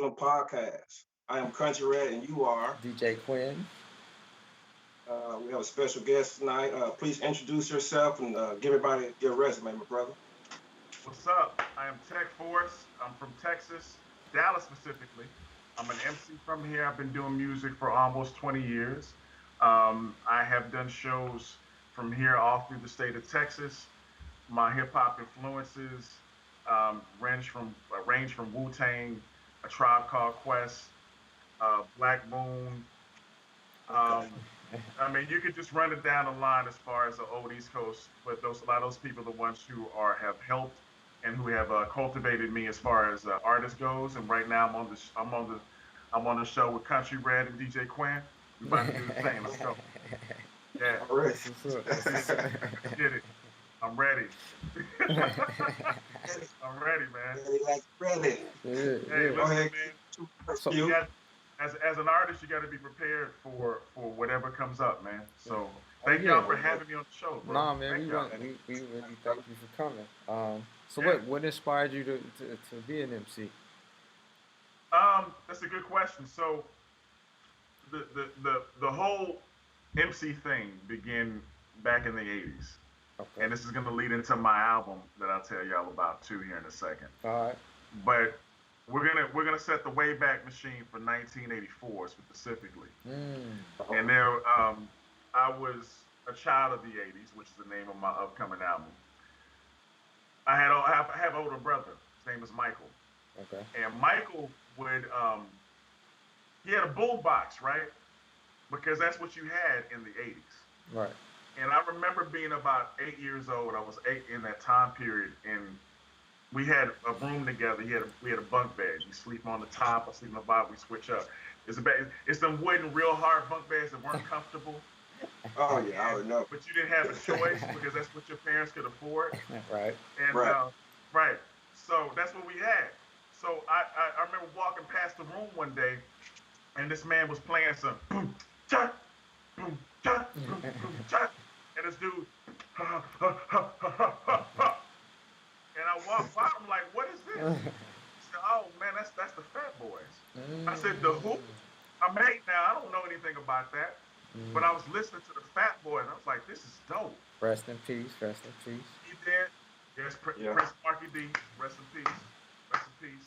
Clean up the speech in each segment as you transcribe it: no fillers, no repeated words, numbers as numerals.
Cooling Podcast. I am Country Red, and you are. DJ Quinn. We have a special guest tonight. Please introduce yourself and give everybody your resume, my brother. What's up? I am TekForce. I'm from Texas, Dallas specifically. I'm an MC from here. I've been doing music for almost 20 years. I have done shows from here all through the state of Texas. My hip hop influences range from Wu Tang, A Tribe Called Quest, Black Moon. Um, I mean, you could just run it down the line as far as the old East Coast, but a lot of those people are the ones who have helped and who have cultivated me as far as artist goes. And right now, I'm on the show with Country Red and DJ Quinn. We about to do the thing. Let's go. Yeah. All right. Let's get it. I'm ready. I'm ready, man. Ready. Hey, listen, man. So, You got, as an artist, you got to be prepared for whatever comes up, man. So thank y'all for having me on the show, bro. nah, man, Thank we y'all. really thank you for coming. So Yeah. what inspired you to be an MC? That's a good question. So the whole MC thing began back in the 80s. Okay. And this is going to lead into my album that I'll tell y'all about too here in a second. All right. But we're gonna set the Wayback Machine for 1984 specifically. And there, I was a child of the 80s, which is the name of my upcoming album. I have an older brother. His name is Michael, Okay. and Michael would he had a boombox, right? Because that's what you had in the 80s. Right. And I remember being about 8 years old. I was 8 in that time period, and we had a room together. We had a bunk bed. You sleep on the top, I sleep on the bottom. We switch up. It's them wooden, real hard bunk beds that weren't comfortable. Oh yeah, I already know. But you didn't have a choice because that's what your parents could afford. Right. And Right. right. So that's what we had. So I remember walking past the room one day, and this man was playing some boom cha boom cha boom boom cha, and this dude ha ha ha ha ha ha ha. And I walked by, I'm like, what is this? He said, oh man, that's the Fat Boys. I said, the who? I'm 8 now, I don't know anything about that. But I was listening to the Fat Boy, and I was like, this is dope. Rest in peace. Rest in peace. He did. Yes, Yeah. Prince Marky D, rest in peace. Rest in peace.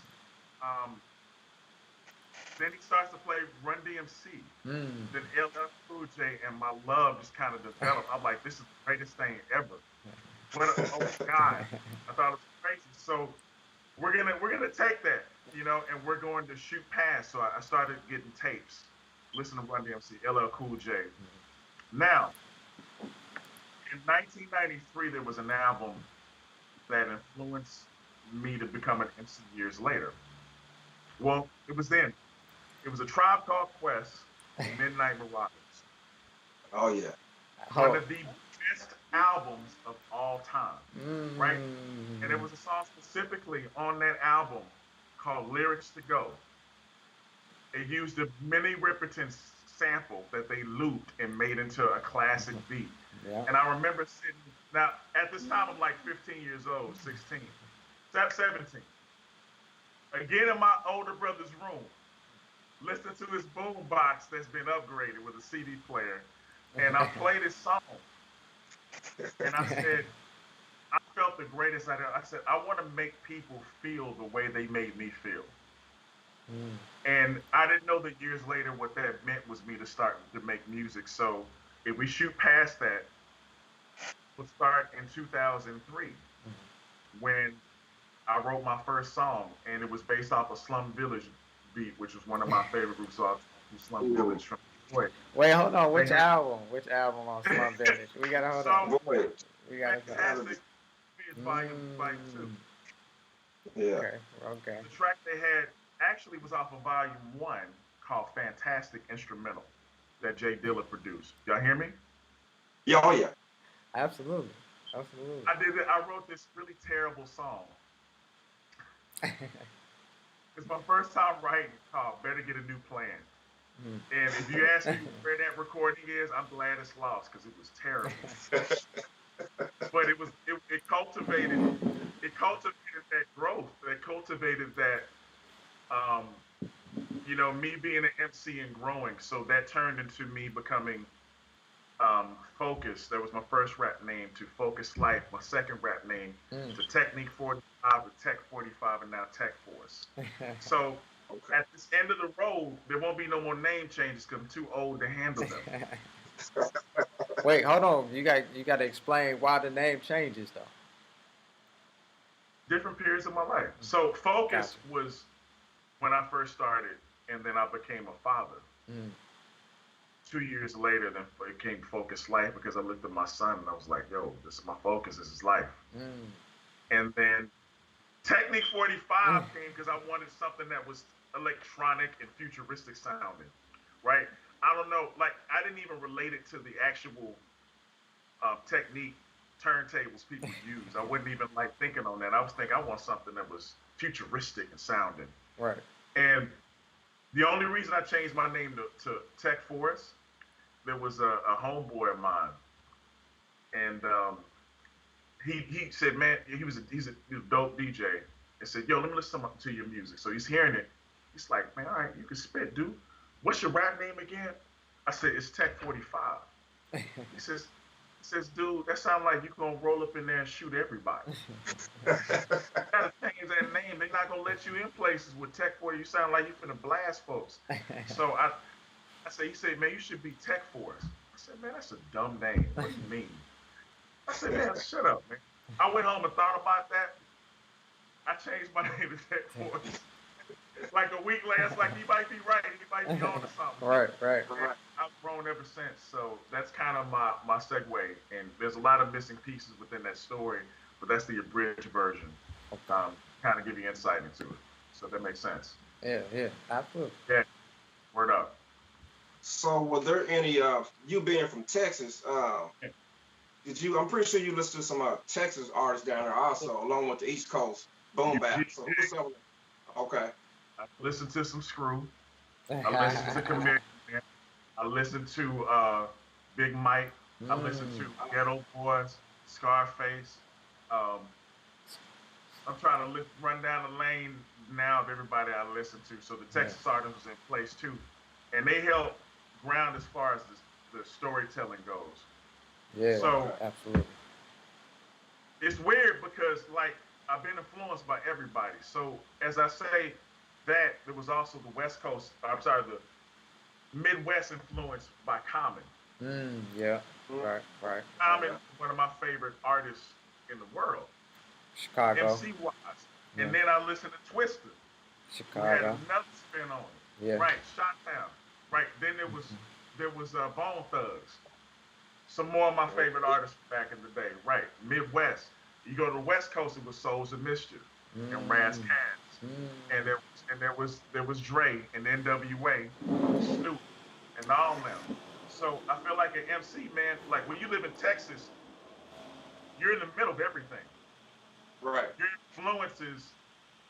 Then he starts to play Run DMC. Then LL Cool J, and my love just kind of developed. I'm like, this is the greatest thing ever. Oh my God. I thought it was crazy. So we're gonna take that, and we're going to shoot past. So I started getting tapes, listen to Run DMC, LL Cool J. Now, in 1993, there was an album that influenced me to become an MC years later. Well, it was then. It was A Tribe Called Quest, Midnight Marauders. Oh yeah. One of the best albums of all time, right? And there was a song specifically on that album called Lyrics to Go. It used a Minnie Riperton sample that they looped and made into a classic beat. Yeah. And I remember sitting, now at this time I'm like 15 years old, 16, 17. Again in my older brother's room, listening to this boom box that's been upgraded with a CD player. And I played this song. And I said, I felt the greatest. I said, I want to make people feel the way they made me feel. And I didn't know that years later what that meant was me to start to make music. So if we shoot past that, we'll start in 2003 when I wrote my first song, and it was based off a Slum Village beat, which was one of my favorite groups off Slum Village from Detroit. Wait, hold on. Which They had- album? Which album on Slum Village? We gotta hold on. So Boy. We gotta. Fantastic is volume 2. Yeah. Okay. The track they had actually was off of volume 1 called Fantastic Instrumental that Jay Dilla produced. Y'all hear me? Yeah. Oh yeah. Absolutely. I did it. I wrote this really terrible song. It's my first time writing called Better Get a New Plan. And if you ask me where that recording is, I'm glad it's lost because it was terrible. But it cultivated that growth. It cultivated that you know, me being an MC and growing, so that turned into me becoming Focus. That was my first rap name, to Focus Life. My second rap name to Technique 45, to Tech 45, and now TekForce. So Okay. at this end of the road, there won't be no more name changes because I'm too old to handle them. Wait, hold on. You got to explain why the name changes though. Different periods of my life. So Focus Gotcha. was when I first started, and then I became a father. 2 years later, then it became Focus Life because I looked at my son and I was like, yo, this is my focus, this is life. And then Technique 45 came because I wanted something that was electronic and futuristic sounding, right? I don't know, like I didn't even relate it to the actual Technique turntables people use. I wasn't even like thinking on that. I was thinking I want something that was futuristic and sounding. Right. And the only reason I changed my name to TekForce, there was a homeboy of mine, and he said, man, he's a dope DJ, and said, yo, let me listen to your music. So he's hearing it. He's like, man, all right, you can spit, dude. What's your rap name again? I said, it's Tech 45. He says, dude, that sounds like you're gonna roll up in there and shoot everybody. You gotta change that name. They're not gonna let you in places with Tech 40. You sound like you're finna blast folks. So I said, he said, man, you should be TekForce. I said, man, that's a dumb name. What do you mean? I said, man, shut up, man. I went home and thought about that. I changed my name to TekForce. Like a week later, it's like, he might be right. He might be on to something. Right. And I've grown ever since. So that's kind of my segue. And there's a lot of missing pieces within that story, but that's the abridged version. Okay. Kind of give you insight into it. So that makes sense. Yeah, absolutely. Yeah, word up. So, were there any you being from Texas? Did you? I'm pretty sure you listened to some Texas artists down there also, along with the East Coast boom bap. So, who's some? Okay. I listened to some Screw. I listened to Chameleon. I listened to Big Mike. I listened to Ghetto Boys, Scarface. I'm trying to run down the lane now of everybody I listen to. So the Texas artist was in place too, and they help ground as far as the storytelling goes. Yeah, so absolutely. It's weird because like I've been influenced by everybody. So as I say that, there was also the West Coast. I'm sorry, the Midwest influenced by Common. Yeah. Right. Common, one of my favorite artists in the world. Chicago. MC wise. And then I listened to Twister. Chicago. Who had another spin on it. Yeah. Right, Shot Town. Right. Then there was Bone Thugs. Some more of my favorite artists back in the day. Right. Midwest. You go to the West Coast, it was Souls of Mischief and Raz Cats. And there was Dre and NWA, Snoop, and all them. So I feel like an MC, man, like when you live in Texas, you're in the middle of everything. Right. Your influences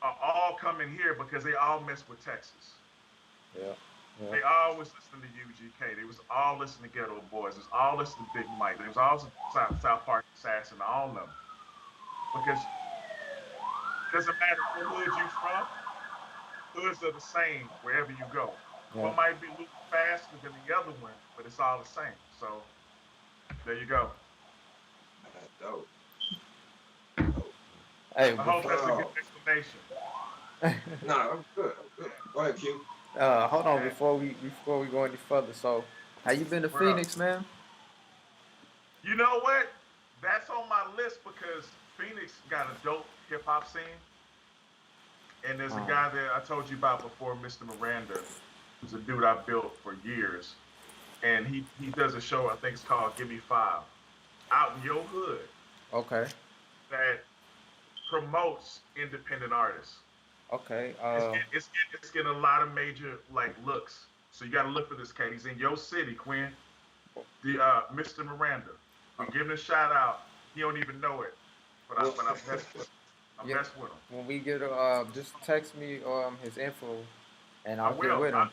are all coming here because they all mess with Texas. Yeah. They always listen to UGK. They was all listening to Ghetto Boys. They was all listening to Big Mike. They was all South Park Assassin, all of them. Because it doesn't matter what hood you from, hoods are the same wherever you go. One might be a little faster than the other one, but it's all the same. So there you go. That's dope. Hey, I hope that's a good explanation. No, I'm good. Go ahead, Q. Hold on before we go any further. So, how you been to Phoenix, man? You know what? That's on my list because Phoenix got a dope hip hop scene. And there's a guy that I told you about before, Mr. Miranda, who's a dude I built for years. And he does a show, I think it's called Give Me Five, out in your hood. Okay. That promotes independent artists. Okay. It's getting a lot of major like looks. So you got to look for this cat. He's in your city, Quinn. The Mr. Miranda. I'm giving a shout out. He don't even know it, but I'm messing with him. I'm messing with him. When we get just text me his info, and I I'll get with him.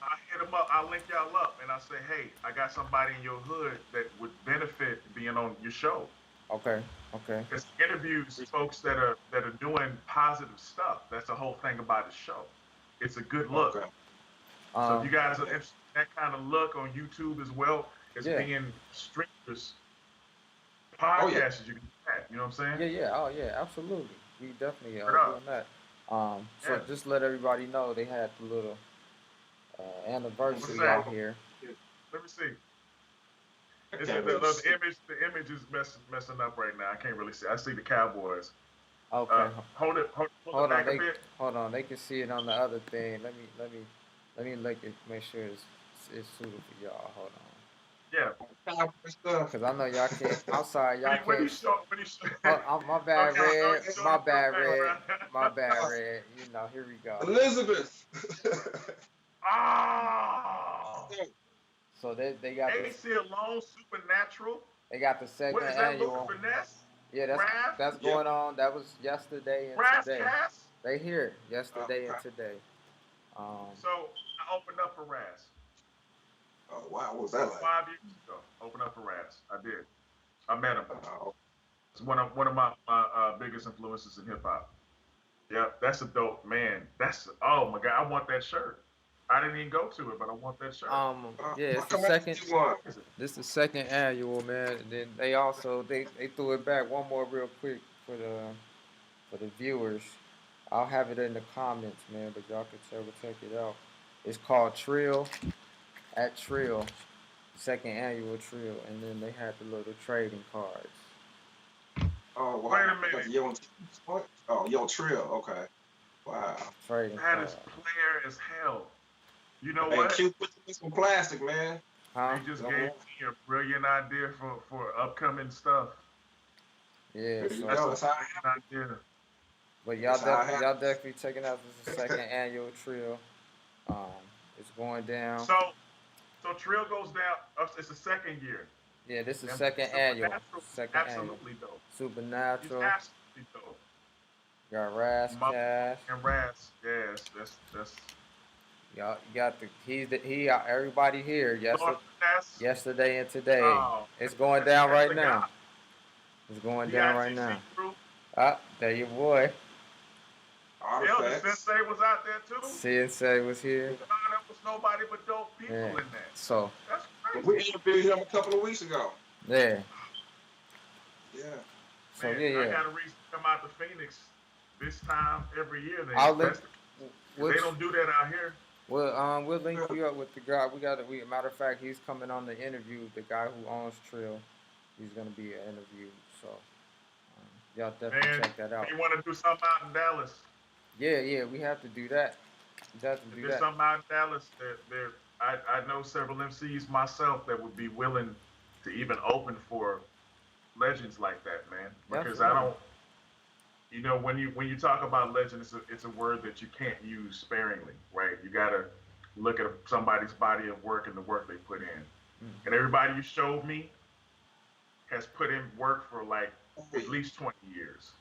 I hit him up. I'll link y'all up, and I say, hey, I got somebody in your hood that would benefit being on your show. Okay. Because interviews folks that are doing positive stuff. That's the whole thing about the show. It's a good look. So if you guys are interested in that kind of look on YouTube as well as being streamers, podcasts, you can do that. You know what I'm saying? Yeah. Oh yeah, absolutely. We definitely Straight up. doing that. So just let everybody know they had the little anniversary out here. Let me see. The image is messing up right now. I can't really see. I see the Cowboys. Okay. Hold it back a bit. Hold on. They can see it on the other thing. Let me look at make sure it's suitable for y'all. Hold on. Yeah. Because I know y'all can't. I'm sorry, y'all What can't. My bad, okay, Red. so My bad, Red. My bad, Red. You know, here we go. Elizabeth. Oh. So they got AC alone, Supernatural. They got the second What is that? annual. Finesse? Yeah, that's going on. That was yesterday and today. Cast? They here yesterday and today. So I opened up for Raz. Oh wow, what was that like? 5 years ago, opened up for Raz. I did. I met him. It's one of my biggest influences in hip hop. Yeah, that's a dope man. Oh my god, I want that shirt. I didn't even go to it, but I want that shirt. Yeah, it's the second. This is the second annual, man. And then they also they threw it back one more real quick for the viewers. I'll have it in the comments, man, but y'all can check it out. It's called Trill at Trill, second annual Trill, and then they had the little trading cards. Oh wow. Wait a minute. Yo Trill, okay. Wow. Trading that is player as hell. You know hey, what? Q, put some plastic, man. He just gave me a brilliant idea for upcoming stuff. Yeah, that's how I idea. But y'all definitely checking out this second annual Trill. It's going down. So Trill goes down. It's the second year. Yeah, this is second annual. Absolutely dope. Supernatural. It's absolutely dope. Got Raz Cash. And Raz, yes, that's. Y'all, you got everybody here yesterday and today. It's going down right now. It's going down right now. There your boy. The Sensei was out there too. Sensei was here. There was nobody but dope people in that. So that's crazy. We interviewed him a couple of weeks ago. Yeah. Yeah. So man, I got a reason to come out to Phoenix this time every year. They don't do that out here. Well, we'll link you up with the guy. Matter of fact, he's coming on the interview. The guy who owns Trill, he's gonna be an interview. So y'all definitely check that out. You want to do something out in Dallas? Yeah, we have to do that. There's something out in Dallas that I know several MCs myself that would be willing to even open for legends like that, man. Because I don't. You know, when you talk about legend, it's a word that you can't use sparingly, right? You gotta look at somebody's body of work and the work they put in. And everybody you showed me has put in work for like at least 20 years,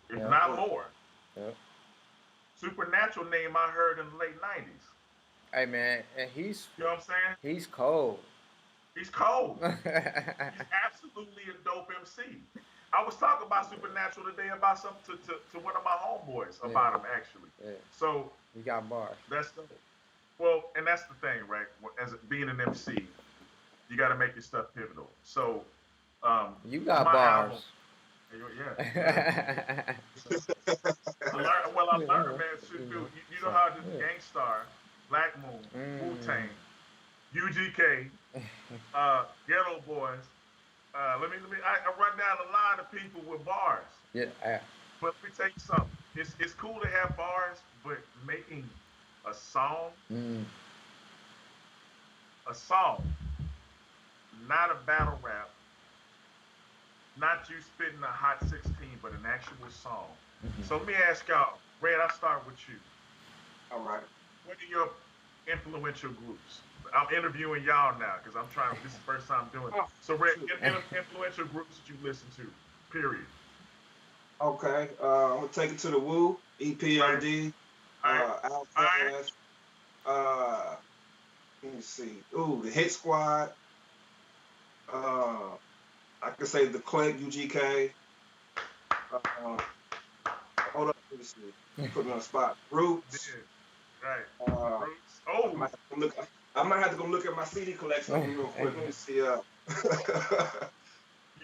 if not more. Supernatural name I heard in the late 90s. Hey man, and he's, you know what I'm saying? He's cold. He's cold. He's absolutely a dope MC. I was talking about Supernatural today about something to one of my homeboys about him actually. Yeah. So you got bars. That's the thing, right? As being an MC, you got to make your stuff pivotal. So you got bars. Album, yeah. I learned, man. You know how this Gangstar, Black Moon, Wu-Tang, UGK, Ghetto Boys. I run down a line of people with bars. Yeah. But let me tell you something. It's cool to have bars, but making a song, not a battle rap, not you spitting a hot 16, but an actual song. So let me ask y'all, Red, I'll start with you. All right. What are your influential groups? I'm interviewing y'all now because this is the first time I'm doing it. So Red, influential groups that you listen to, period. Okay. I'm going to take it to the Woo, EPMD, Outkast, let me see. The Hit Squad. I can say the Click, UGK. Hold up, let me see. Put me on the spot. Roots. Right. Roots. Oh, I might have to go look at my CD collection real quick. Let me see. You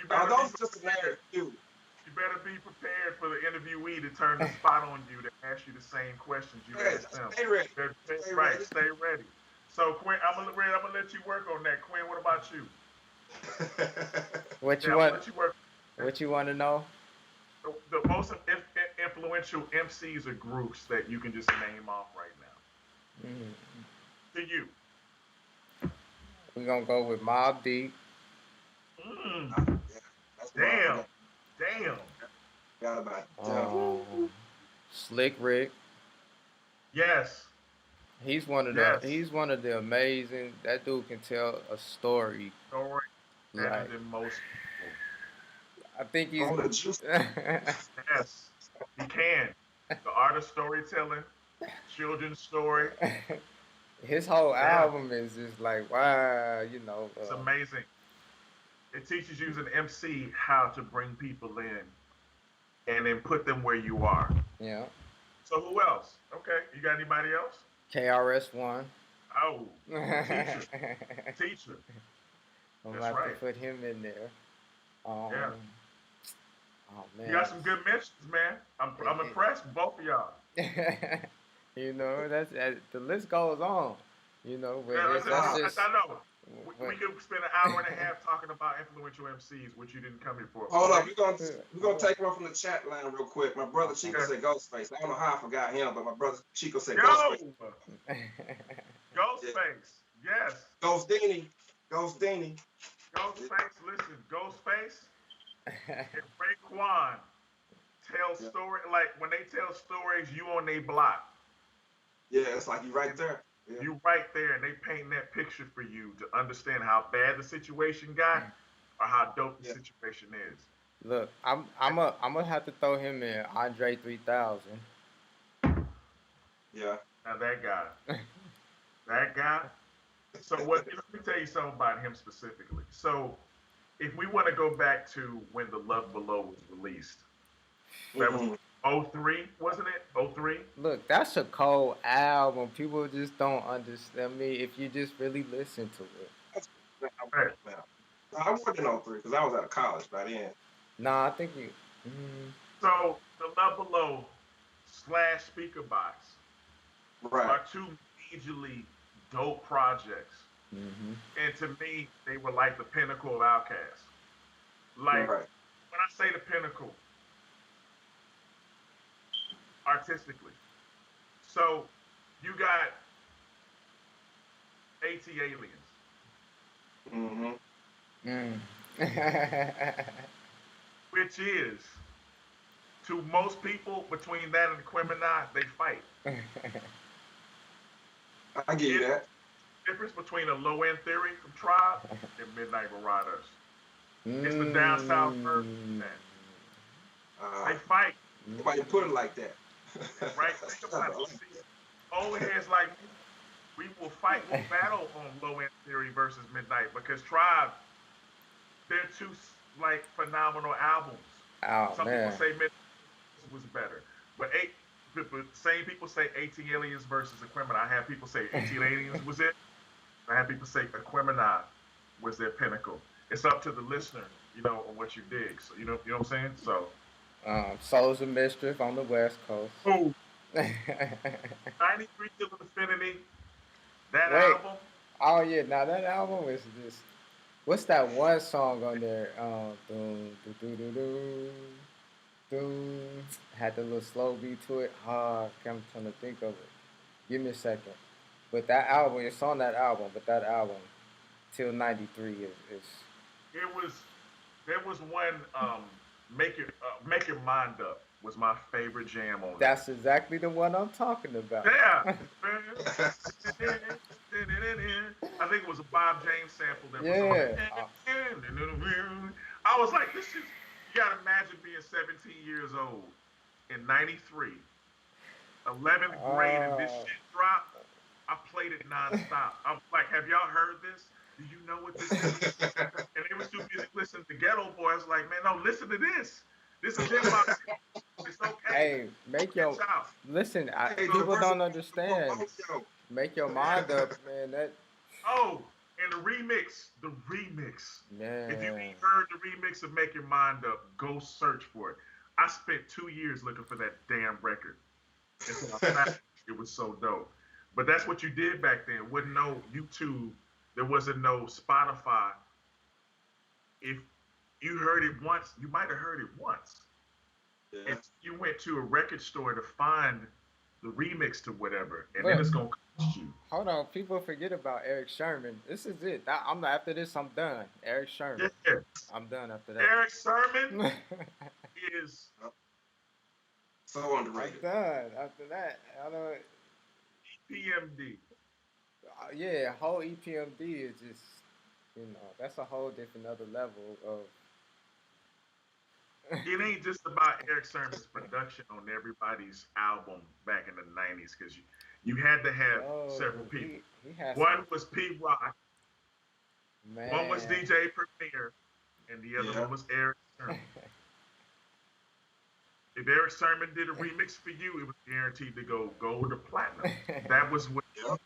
better Those are just a narrative too. You better be prepared for the interviewee to turn the spot on you to ask you the same questions you asked them. Stay ready. Stay ready. So Quinn, I'm gonna let you work on that. Quinn, what about you? What you want? What you want to know? The most influential MCs or groups that you can just name off right now. To you. We're gonna go with Mobb Deep. Damn. Forgot about that. Slick Rick. Yes. He's one of the amazing. That dude can tell a story. Better than most people. I think he's. Yes, he can. The art of storytelling, children's story. His whole album is just like, wow, It's amazing. It teaches you as an MC how to bring people in and then put them where you are. Yeah. So who else? Okay, you got anybody else? KRS-One. Oh, teacher. I'm about to put him in there. Yeah. Oh man. You got some good mentions, man. I'm impressed with both of y'all. That's the list goes on. But I know. We could spend an hour and a half talking about influential MCs, which you didn't come here for. Hold up, we're gonna take one from the chat line real quick. My brother Chico said Ghostface. I don't know how I forgot him, but my brother Chico said Ghostface. Ghostface, yes. Ghostface, listen, Ghostface and Raekwon tell story like when they tell stories, you on their block. Yeah, it's like you right there. Yeah. You right there, and they paint that picture for you to understand how bad the situation got or how dope the situation is. Look, I'm gonna have to throw him in. Andre 3000. Yeah. Now that guy. So let me tell you something about him specifically. So if we want to go back to when The Love Below was released, that was 03, wasn't it? 03? Look, that's a cold album. People just don't understand me if you just really listen to it. I wasn't in 03 because I was out of college by then. Nah, I think you. So The Love Below / Speaker Box are two majorly dope projects. And to me, they were like the pinnacle of Outkast. Like, when I say the pinnacle, artistically. So, you got AT Aliens. Which is, to most people, between that and Aquemini, they fight. I get that. Difference between a low-end theory from Tribe and Midnight Marauders. It's the down south version of that. They fight. Why you put it like that? Right? Think about it. Old heads like me, we will fight, we'll battle on low-end theory versus Midnight because Tribe, they're two like phenomenal albums. Some people say Midnight was better, but same people say AT Aliens versus Aquemini. I have people say AT Aliens was it. I have people say Aquemini was their pinnacle. It's up to the listener, on what you dig. So you know what I'm saying. So, Souls of Mischief on the West Coast. Oh, 93 Till Infinity. That album. Oh yeah, now that album is just. What's that one song on there? Had the little slow beat to it. I'm trying to think of it. Give me a second. But that album, it's on that album. But that album, Till 93 is. There was one. Make Your Mind Up was my favorite jam on. That's exactly the one I'm talking about. Yeah. I think it was a Bob James sample that was on it. I was like, this is. You gotta imagine being 17 years old in '93, 11th grade, and this shit dropped. I played it nonstop. I was like, have y'all heard this? Do you know what this is? And they was too busy listening to Ghetto Boy. I was like, man, no, listen to this. This is hip hop. It's It's okay. Hey, listen. People don't understand. Make your mind up, man. That. Oh, and the remix. Man. If you ain't heard the remix of Make Your Mind Up, go search for it. I spent 2 years looking for that damn record. Until I found it. It was so dope. But that's what you did back then. Wasn't no YouTube. There wasn't no Spotify. If you heard it once, you might have heard it once. Yeah. If you went to a record store to find the remix to whatever, and then it's gonna cost you. Hold on, people forget about Eric Sherman. This is it. After this, I'm done. Eric Sherman. Yeah. I'm done after that. Eric Sherman is so underrated. I'm done after that. I don't. EPMD. Yeah, whole EPMD is just, that's a whole different other level of. It ain't just about Eric Sermon's production on everybody's album back in the 90s, because you had to have several people. One was P Rock, one was DJ Premier, and the other one was Eric Sermon. If Eric Sermon did a remix for you, it was guaranteed to go gold or platinum. That was what it was.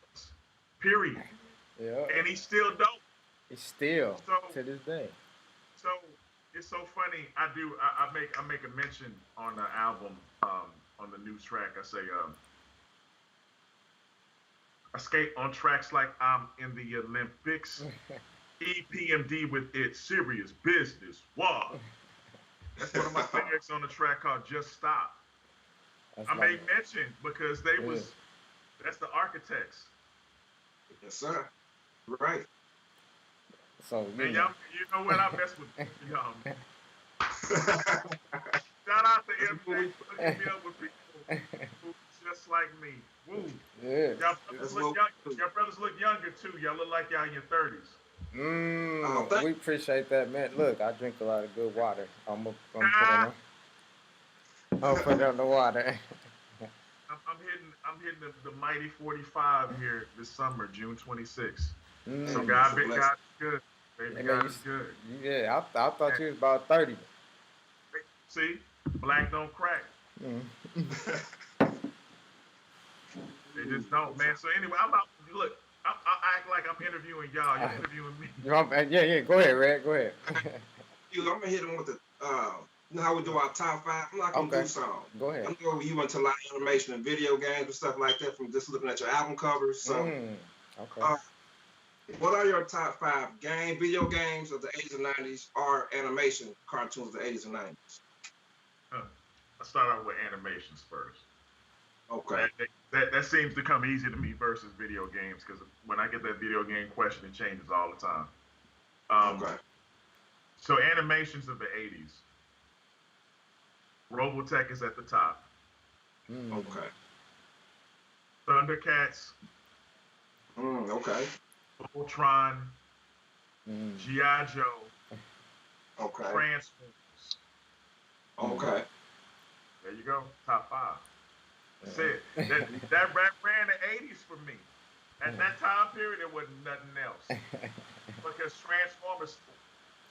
Period. Yeah. And he's still dope. He's still to this day. So it's so funny. I make a mention on the album, on the new track. I say, I skate on tracks like I'm in the Olympics. EPMD with its serious business. Wow. That's one of my lyrics on the track called Just Stop. I made mention because that's the architects. Yes, sir. Right. So, and y'all, you know what? I mess with y'all. Shout out to Emcee for hooking me up with people who just like me. Woo. Yeah. Y'all brothers look younger too. Y'all look like y'all in your 30s. We appreciate that, man. Look, I drink a lot of good water. I'm put on the water. I'm hitting the mighty 45 here this summer, June 26th. So God is good. Baby, God is good. Yeah, I thought you was about 30. See, black don't crack. They just don't, man. So anyway, I'm out. Look, I act like I'm interviewing y'all. You're interviewing me. Yeah. Go ahead, Red. Go ahead. I'm gonna hit him with the. You know how we do our top 5? I'm not gonna do songs. Go ahead. I'm gonna go you into like animation and video games and stuff like that from just looking at your album covers. So, okay. What are your top 5 video games of the 80s and 90s, or animation cartoons of the 80s and 90s? I'll start out with animations first. Okay. That seems to come easy to me versus video games, because when I get that video game question, it changes all the time. Okay. So animations of the 80s. Robotech is at the top. Okay. Thundercats. Okay. Voltron. G.I. Joe. Okay. Transformers. Okay. There you go. Top 5. That's it. That ran the 80s for me. At that time period, there wasn't nothing else. Because Transformers,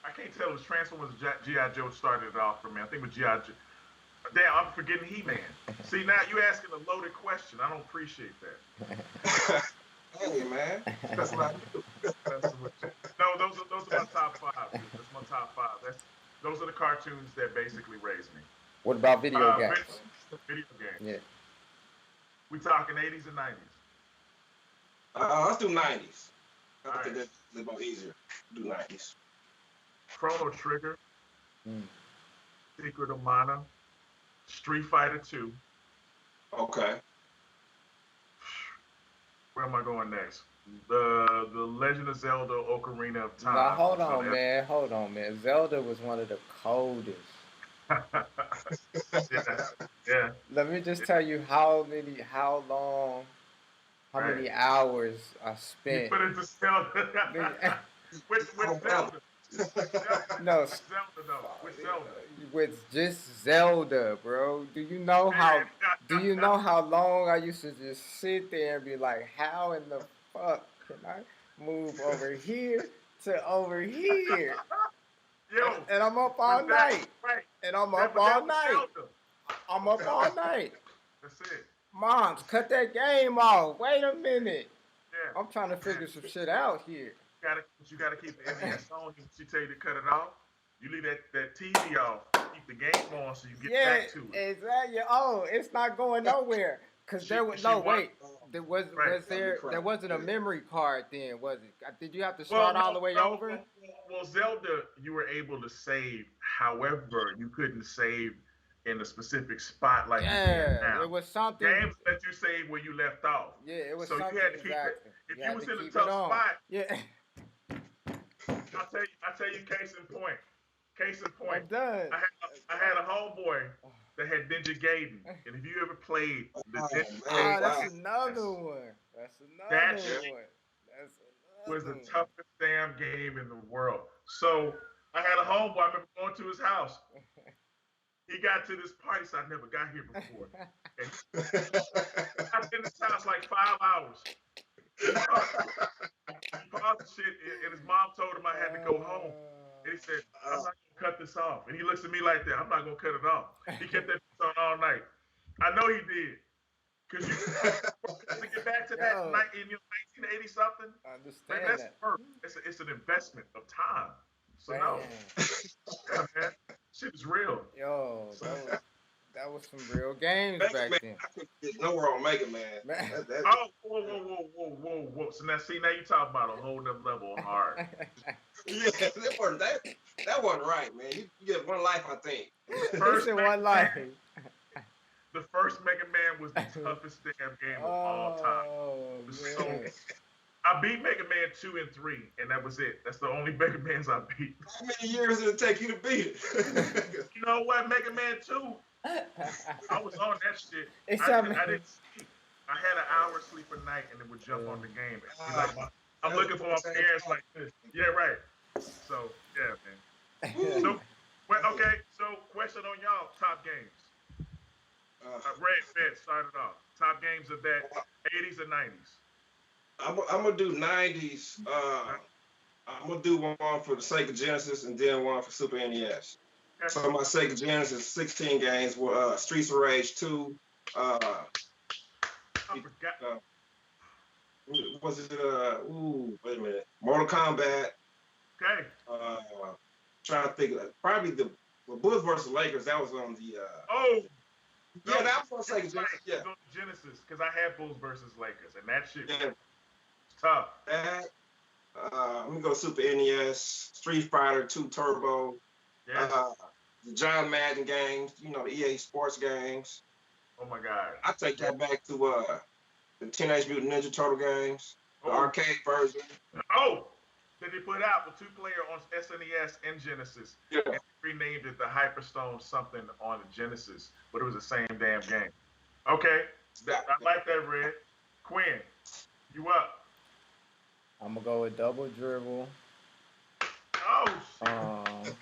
I can't tell if Transformers or G.I. Joe started it off for me. I think with G.I. Joe. Damn, I'm forgetting He-Man. See, now you asking a loaded question. I don't appreciate that. Hey, man. That's what I do. No, those are my top 5. That's my top 5. Those are the cartoons that basically raised me. What about video games? Video games. Yeah. We talking 80s and 90s? Let's do 90s. I think that's a little easier. Do 90s. Chrono Trigger. Secret of Mana. Street Fighter 2. Okay. Where am I going next? The Legend of Zelda Ocarina of Time. Now, hold on, man. Zelda was one of the coldest. Yeah. Let me just tell you how many hours I spent. You put it to Zelda. With Zelda. No. Zelda though. With Zelda. With just Zelda, bro. Do you know how long I used to just sit there and be like, how in the fuck can I move over here to over here? Yo, and I'm up all night. Right. And I'm up all night. I'm up all night. That's it. Moms, cut that game off. Wait a minute. Yeah. I'm trying to figure some shit out here. You gotta keep the NES on. She tell you to cut it off. You leave that TV off. Keep the game on so you get back to it. Exactly. Oh, it's not going nowhere. Cause there was there wasn't a memory card then, was it? Did you have to start all the way over? Well, Zelda, you were able to save. However, you couldn't save in a specific spot like you can now. It was something. Games let you save where you left off. Yeah, it was so something. You had to keep it. If you was in a tough spot, I tell you, case in point. I'm done. I had a homeboy that had Ninja Gaiden, and if you ever played the that's another one. That was the toughest damn game in the world. So I had a homeboy. I remember going to his house. He got to this party, so I never got here before. And I was in his house like 5 hours. He paused the shit, and his mom told him I had to go home. And he said, I'm not going to cut this off. And he looks at me like that. I'm not going to cut it off. He kept that on all night. I know he did. Because you to get back to that in 1980 something. I understand that's work. It's an investment of time. So no. Yeah, man. Shit is real. Yo, that was some real games back then. I couldn't get nowhere on Mega Man. Whoa. So now you talk about a whole nother level of hard. Yeah, that wasn't right, man. You get one life, I think. First one life. The first Mega Man was the toughest damn game of all time. So, I beat Mega Man 2 and 3, and that was it. That's the only Mega Mans I beat. How many years did it take you to beat it? You know what, Mega Man 2? I was on that shit. I didn't sleep. I had an hour sleep a night, and then would jump on the game. I'm looking for my parents like this. Yeah, right. So, yeah, man. So, question on y'all, top games. Red started off. Top games of that 80s and 90s. I'm gonna do 90s. I'm gonna do one for the Sega Genesis and then one for Super NES. Okay. So my Sega Genesis 16 games were Streets of Rage 2. I forgot. Was it wait a minute. Mortal Kombat. Okay. Trying to think of probably the Bulls versus Lakers. That was on the. Yeah, that was on Sega Genesis. Yeah. On Genesis, because I had Bulls versus Lakers, and that shit was tough. That. Let me go Super NES, Street Fighter 2 Turbo. Yes. The John Madden games. The EA Sports games. Oh my God. I take that back to the Teenage Mutant Ninja Turtle games, the arcade version. That they put out with 2-player on SNES and Genesis. Yeah. And they renamed it the Hyperstone something on the Genesis, but it was the same damn game. Okay. I like that, Red. Quinn, you up? I'm going to go with Double Dribble. Oh, shit.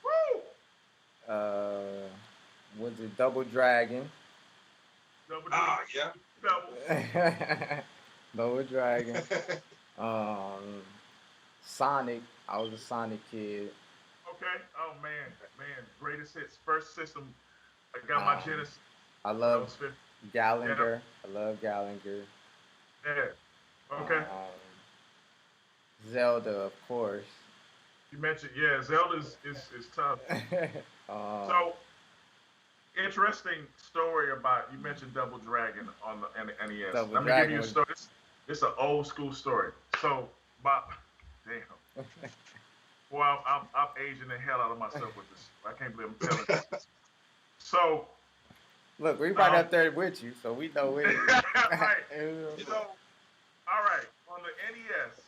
Woo! Was it Double Dragon? Double Dragon. Yeah. Double. Double Dragon. Sonic. I was a Sonic kid. Okay. Oh man. Greatest hits. First system. I got my Genesis. I love Gallagher. I love Gallagher. Yeah. Okay. Zelda, of course. You mentioned, Zelda is tough. So, interesting story about, you mentioned Double Dragon on the NES. Let me give you a story. This is an old school story. So, damn. Well, I'm aging the hell out of myself with this. I can't believe I'm telling you. So, look, we right up there with you, so we know it. Right. So, all right, on the NES,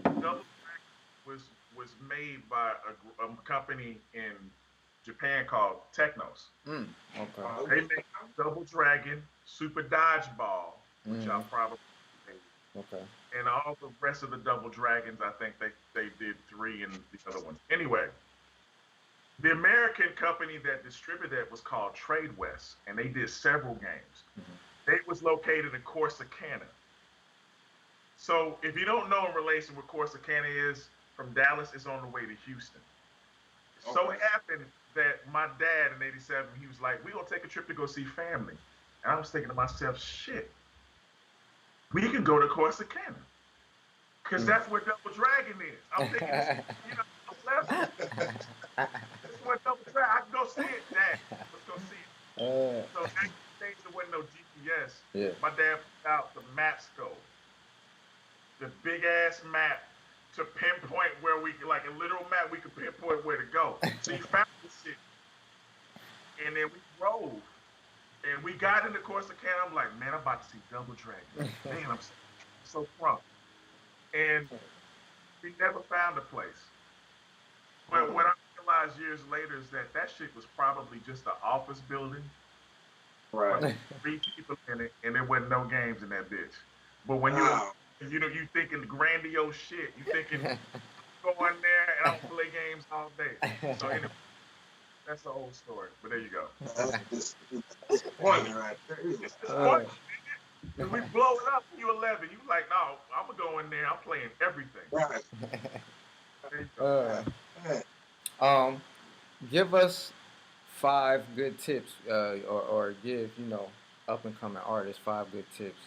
Double Dragon was made by a company in Japan called Technos. Okay. They made Double Dragon, Super Dodgeball, which y'all probably made. Okay. And all the rest of the Double Dragons, I think they did 3 and the other ones. Anyway, the American company that distributed it was called Trade West, and they did several games. They was located in Corsicana. So if you don't know in relation what Corsicana is, from Dallas, it's on the way to Houston. So it happened that my dad in '87, he was like, "We gonna take a trip to go see family," and I was thinking to myself, "Shit, we can go to Corsicana, cause that's where Double Dragon is." I'm thinking, I'm left. That's where Double Dragon. I can go see it, Dad. Let's go see it. So back in the days, there wasn't no GPS. Yeah. My dad put out the map scope, the big ass map to pinpoint where we could, like a literal map, we could pinpoint where to go. So you found this shit. And then we drove. And we got into Corsicana. I'm like, man, I'm about to see Double Dragon. Man, I'm so crunk. And we never found a place. But what I realized years later is that shit was probably just an office building. Right. 3 people in it, and there wasn't no games in that bitch. But when you thinking grandiose shit, you thinking go in there and I'll play games all day. So anyway, that's the old story. But there you go. That's disappointment right there. It's disappointing. When we blow it up, you 11. You like, no, I'm gonna go in there. I'm playing everything. Right. Give us 5 good tips, or give up and coming artists 5 good tips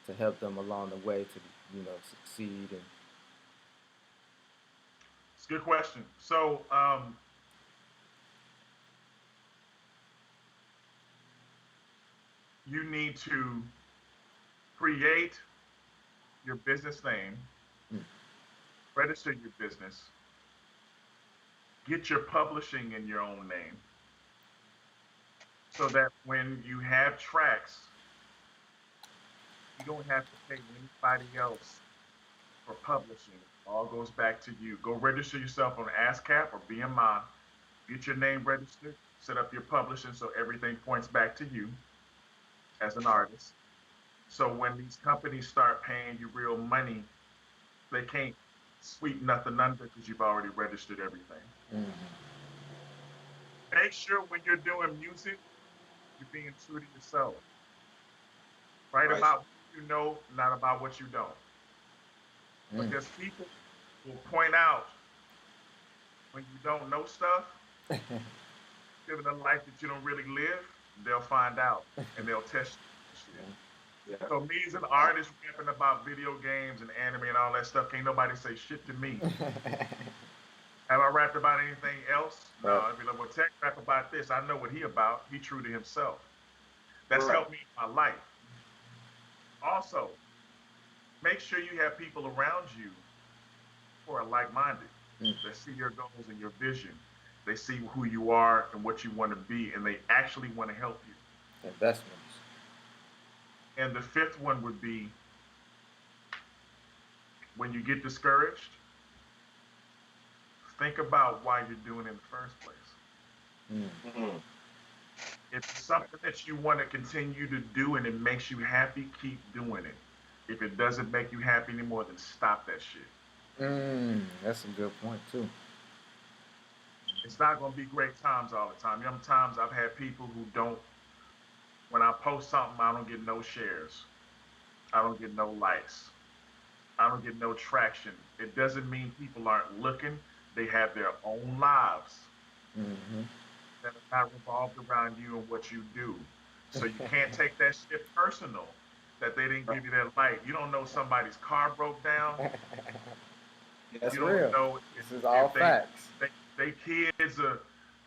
to help them along the way to succeed. And it's a good question. So you need to create your business name, register your business, get your publishing in your own name, so that when you have tracks, you don't have to pay anybody else for publishing. It all goes back to you. Go register yourself on ASCAP or BMI, get your name registered, set up your publishing so everything points back to you as an artist. So when these companies start paying you real money, they can't sweep nothing under because you've already registered everything. Make sure when you're doing music, you're being true to yourself. Write about what you know, not about what you don't. Because people will point out when you don't know stuff, living a life that you don't really live, they'll find out and they'll test you. Yeah. So me as an artist rapping about video games and anime and all that stuff, can't nobody say shit to me. Have I rapped about anything else? No. I'd be like, well, Tech rap about this. I know what he about. He true to himself. That's helped me in my life. Also, make sure you have people around you who are like-minded, that see your goals and your vision. They see who you are and what you want to be, and they actually want to help you. Investments. And the 5th one would be, when you get discouraged, think about why you're doing it in the first place. If it's something that you want to continue to do and it makes you happy, keep doing it. If it doesn't make you happy anymore, then stop that shit. That's a good point too. It's not going to be great times all the time. Times I've had people who don't, when I post something, I don't get no shares. I don't get no likes. I don't get no traction. It doesn't mean people aren't looking. They have their own lives that are not revolved around you and what you do. So you can't take that shit personal that they didn't give you that like. You don't know somebody's car broke down. That's you don't real. know this is all facts. They kids are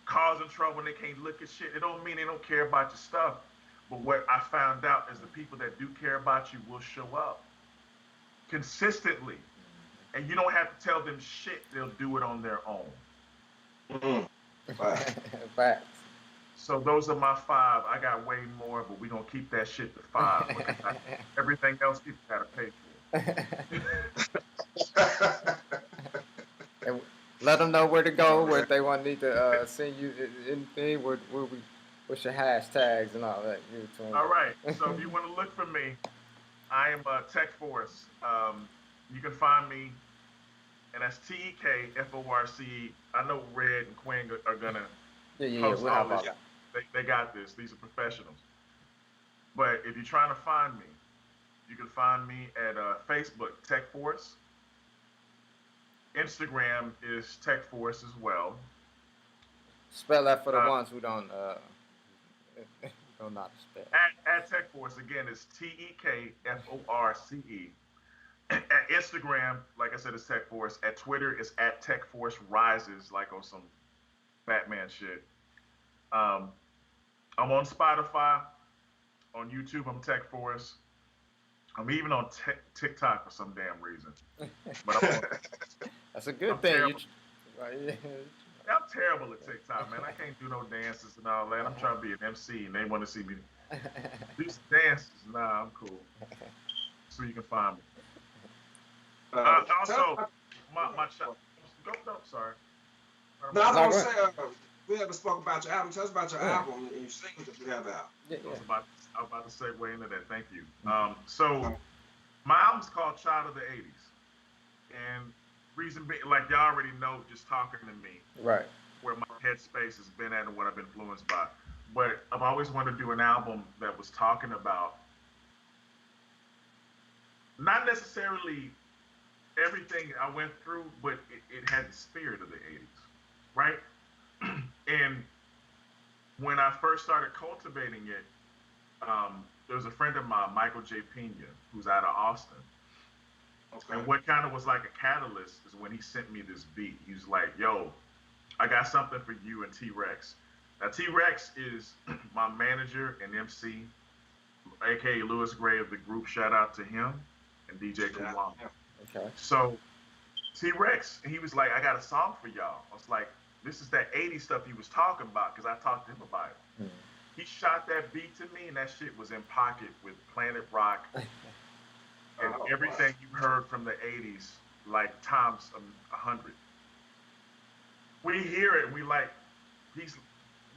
causing trouble and they can't look at shit. It don't mean they don't care about your stuff. But what I found out is the people that do care about you will show up consistently. And you don't have to tell them shit. They'll do it on their own. Facts. So those are my 5. I got way more, but we're going to keep that shit to 5. Because everything else people got to pay for. And let them know where to go, where they want to send you anything, what's your hashtags and all that. All right. So if you want to look for me, I am TekForce. You can find me, and that's TekForce. I know Red and Quinn are going to post all this. They got this. These are professionals. But if you're trying to find me, you can find me at Facebook, TekForce. Instagram is TekForce as well. Spell that for the ones who don't don't know how to spell. At TekForce, again, it's TekForce. At Instagram, like I said, it's TekForce. At Twitter, it's at TekForce Rises, like on some Batman shit. I'm on Spotify. On YouTube, I'm TekForce. I'm even on TikTok for some damn reason. But that's a good thing. I'm terrible at TikTok, man. I can't do no dances and all that. I'm trying to be an MC, and they want to see me do some dances. Nah, I'm cool. So you can find me. Also, my shot. Go, sorry. No, I was going to say, we haven't spoken about your album. Tell us about your album and your singles that you have out. I was about to segue into that. Thank you. So my album's called Child of the 80s. And reason being, like y'all already know, just talking to me, right, where my headspace has been at and what I've been influenced by. But I've always wanted to do an album that was talking about not necessarily everything I went through, but it had the spirit of the 80s, right? And when I first started cultivating it, there was a friend of mine, Michael J. Pena, who's out of Austin. Okay. And what kind of was like a catalyst is when he sent me this beat. He was like, yo, I got something for you and T-Rex. Now, T-Rex is my manager and MC, a.k.a. Lewis Gray of the group. Shout out to him and DJ Kawam. Okay. So T-Rex, he was like, I got a song for y'all. I was like, this is that 80s stuff he was talking about because I talked to him about it. Mm-hmm. He shot that beat to me, and that shit was in pocket with Planet Rock and everything you heard from the 80s, like times 100. We hear it, and we like,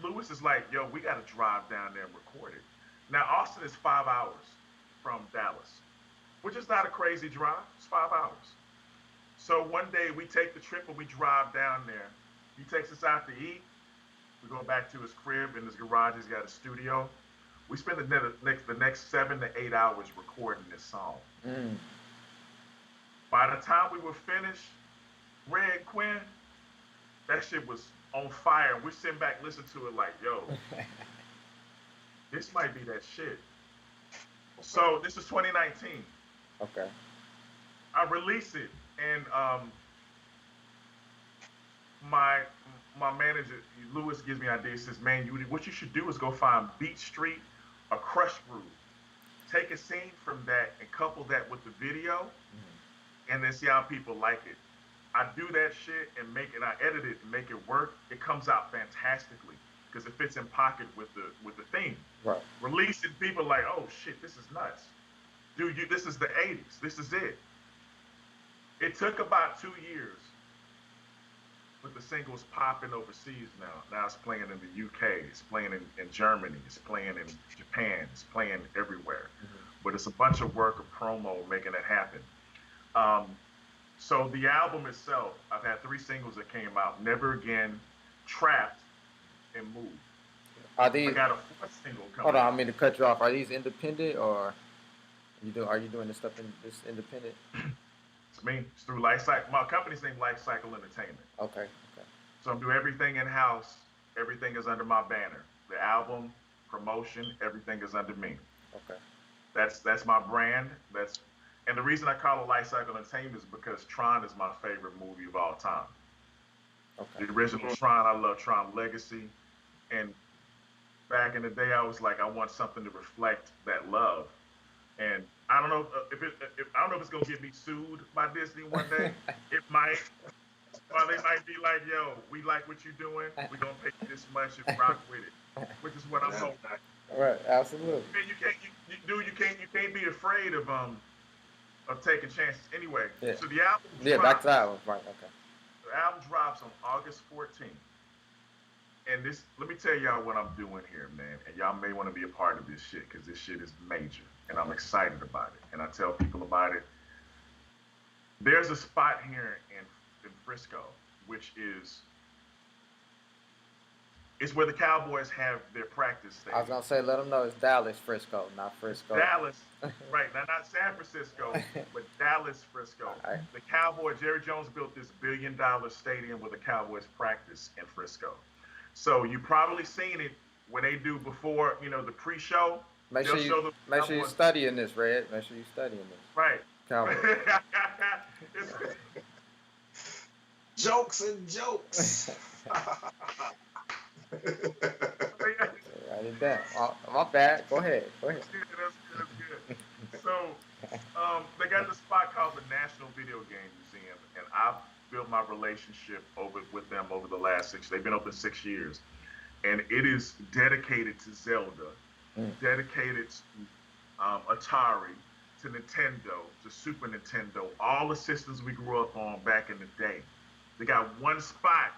Lewis is like, yo, we got to drive down there and record it. Now, Austin is 5 hours from Dallas, which is not a crazy drive. It's 5 hours. So one day we take the trip and we drive down there. He takes us out to eat. We go back to his crib in his garage. He's got a studio. We spend the next 7 to 8 hours recording this song. Mm. By the time we were finished, Red Quinn, that shit was on fire. We're sitting back listening to it like, yo, this might be that shit. So this is 2019. Okay. I release it, and my manager, Lewis, gives me an idea. He says, man, what you should do is go find Beat Street or Crush Groove. Take a scene from that and couple that with the video, and then see how people like it. I do that shit and I edit it and make it work. It comes out fantastically because it fits in pocket with the theme. Right. Release it, people like, oh shit, this is nuts. Dude, this is the 80s. This is it. It took about 2 years, but the single's popping overseas now. Now it's playing in the UK, it's playing in Germany, it's playing in Japan, it's playing everywhere. Mm-hmm. But it's a bunch of work of promo making it happen. So the album itself, I've had 3 singles that came out: Never Again, Trapped, and Move. Are these? I got a 4th single coming. Hold on, I mean to cut you off. Are these independent or are you doing this stuff in this independent? It's me. It's through Life Cycle. My company's named Life Cycle Entertainment. Okay. So I'm doing everything in house. Everything is under my banner. The album, promotion, everything is under me. Okay. That's my brand. And the reason I call it Life Cycle Entertainment is because Tron is my favorite movie of all time. Okay. The original Tron, I love Tron Legacy. And back in the day, I was like, I want something to reflect that love. And I don't know if it's gonna get me sued by Disney one day. It might. Or they might be like, yo, we like what you're doing. We're gonna pay you this much and rock with it. Which is what I'm hoping. Right, absolutely. You can't be afraid of taking chances. Anyway, yeah. So the album drops, back to the album. Right, okay. The album drops on August 14th. And let me tell y'all what I'm doing here, man. And y'all may want to be a part of this shit because this shit is major. And I'm excited about it. And I tell people about it. There's a spot here in Frisco, which is where the Cowboys have their practice stadium. I was going to say, let them know it's Dallas, Frisco, not Frisco. Dallas, right. Now, not San Francisco, but Dallas, Frisco. Right. The Cowboys, Jerry Jones built this $1 billion stadium where the Cowboys practice in Frisco. So you probably seen it when they do before, the pre-show. Make They'll sure show the you studying this, Red. Make sure you studying this. Right. Cowboy. Jokes and jokes. Write it down. My bad. Go ahead. That's good. So, they got this spot called the National Video Game Museum, and I've built my relationship with them over the last 6. They've been open 6 years, and it is dedicated to Zelda, dedicated to Atari, to Nintendo, to Super Nintendo, all the systems we grew up on back in the day. They got one spot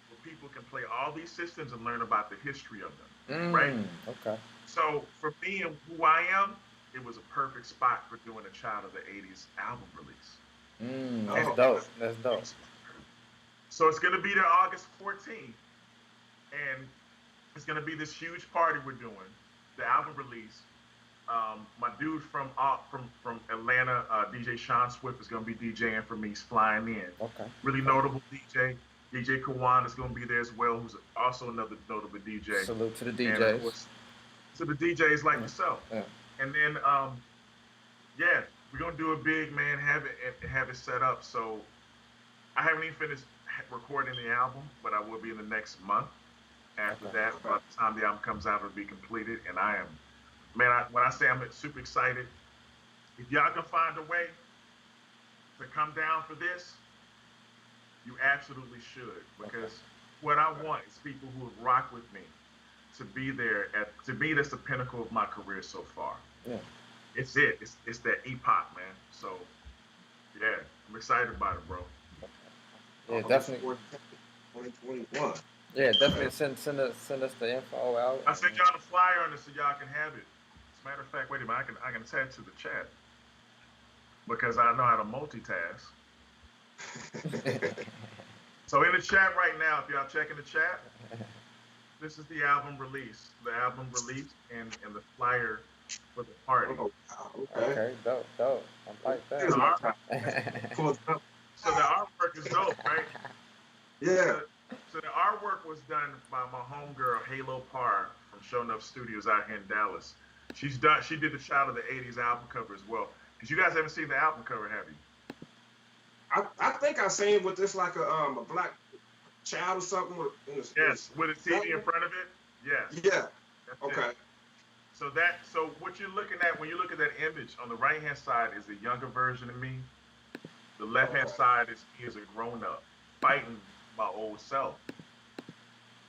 where people can play all these systems and learn about the history of them, right? Okay. So for me and who I am, it was a perfect spot for doing a Child of the 80s album release. That's dope. That's dope. So it's going to be there August 14th, and it's going to be this huge party we're doing, the album release. My dude from Atlanta, DJ Sean Swift, is going to be DJing for me. He's flying in. Okay. Really notable DJ. DJ Kawan is going to be there as well, who's also another notable DJ. Salute to the DJs. And of course, to the DJs like yourself. Yeah. And then, we're going to do a big, man, have it set up. So I haven't even finished recording the album, but I will be in the next month. After that, by the time the album comes out, it'll be completed. And I am, man, when I say I'm super excited, if y'all can find a way to come down for this, you absolutely should. Because what I want is people who have rocked with me to be there. To me, that's the pinnacle of my career so far. Yeah. It's it. It's that epoch, man. So, yeah, I'm excited about it, bro. Yeah, definitely. 2021. Yeah, definitely send us the info out. I sent y'all the flyer on this so y'all can have it. As a matter of fact, wait a minute, I can attach to the chat because I know how to multitask. So in the chat right now, if y'all checking the chat, this is the album release. The album release and the flyer for the party. Oh, okay, dope. I like that. So the artwork is dope, right? Yeah. So the artwork was done by my homegirl Halo Parr from Show Enough Studios out here in Dallas. She did the Child of the 80s album cover as well. Because you guys haven't seen the album cover, have you? I think I seen with this like a black child or something. With a TV in front of it. Yes. Yeah. That's okay. It. So what you're looking at when you look at that image on the right hand side is a younger version of me. The left hand side is me as a grown up fighting my old self.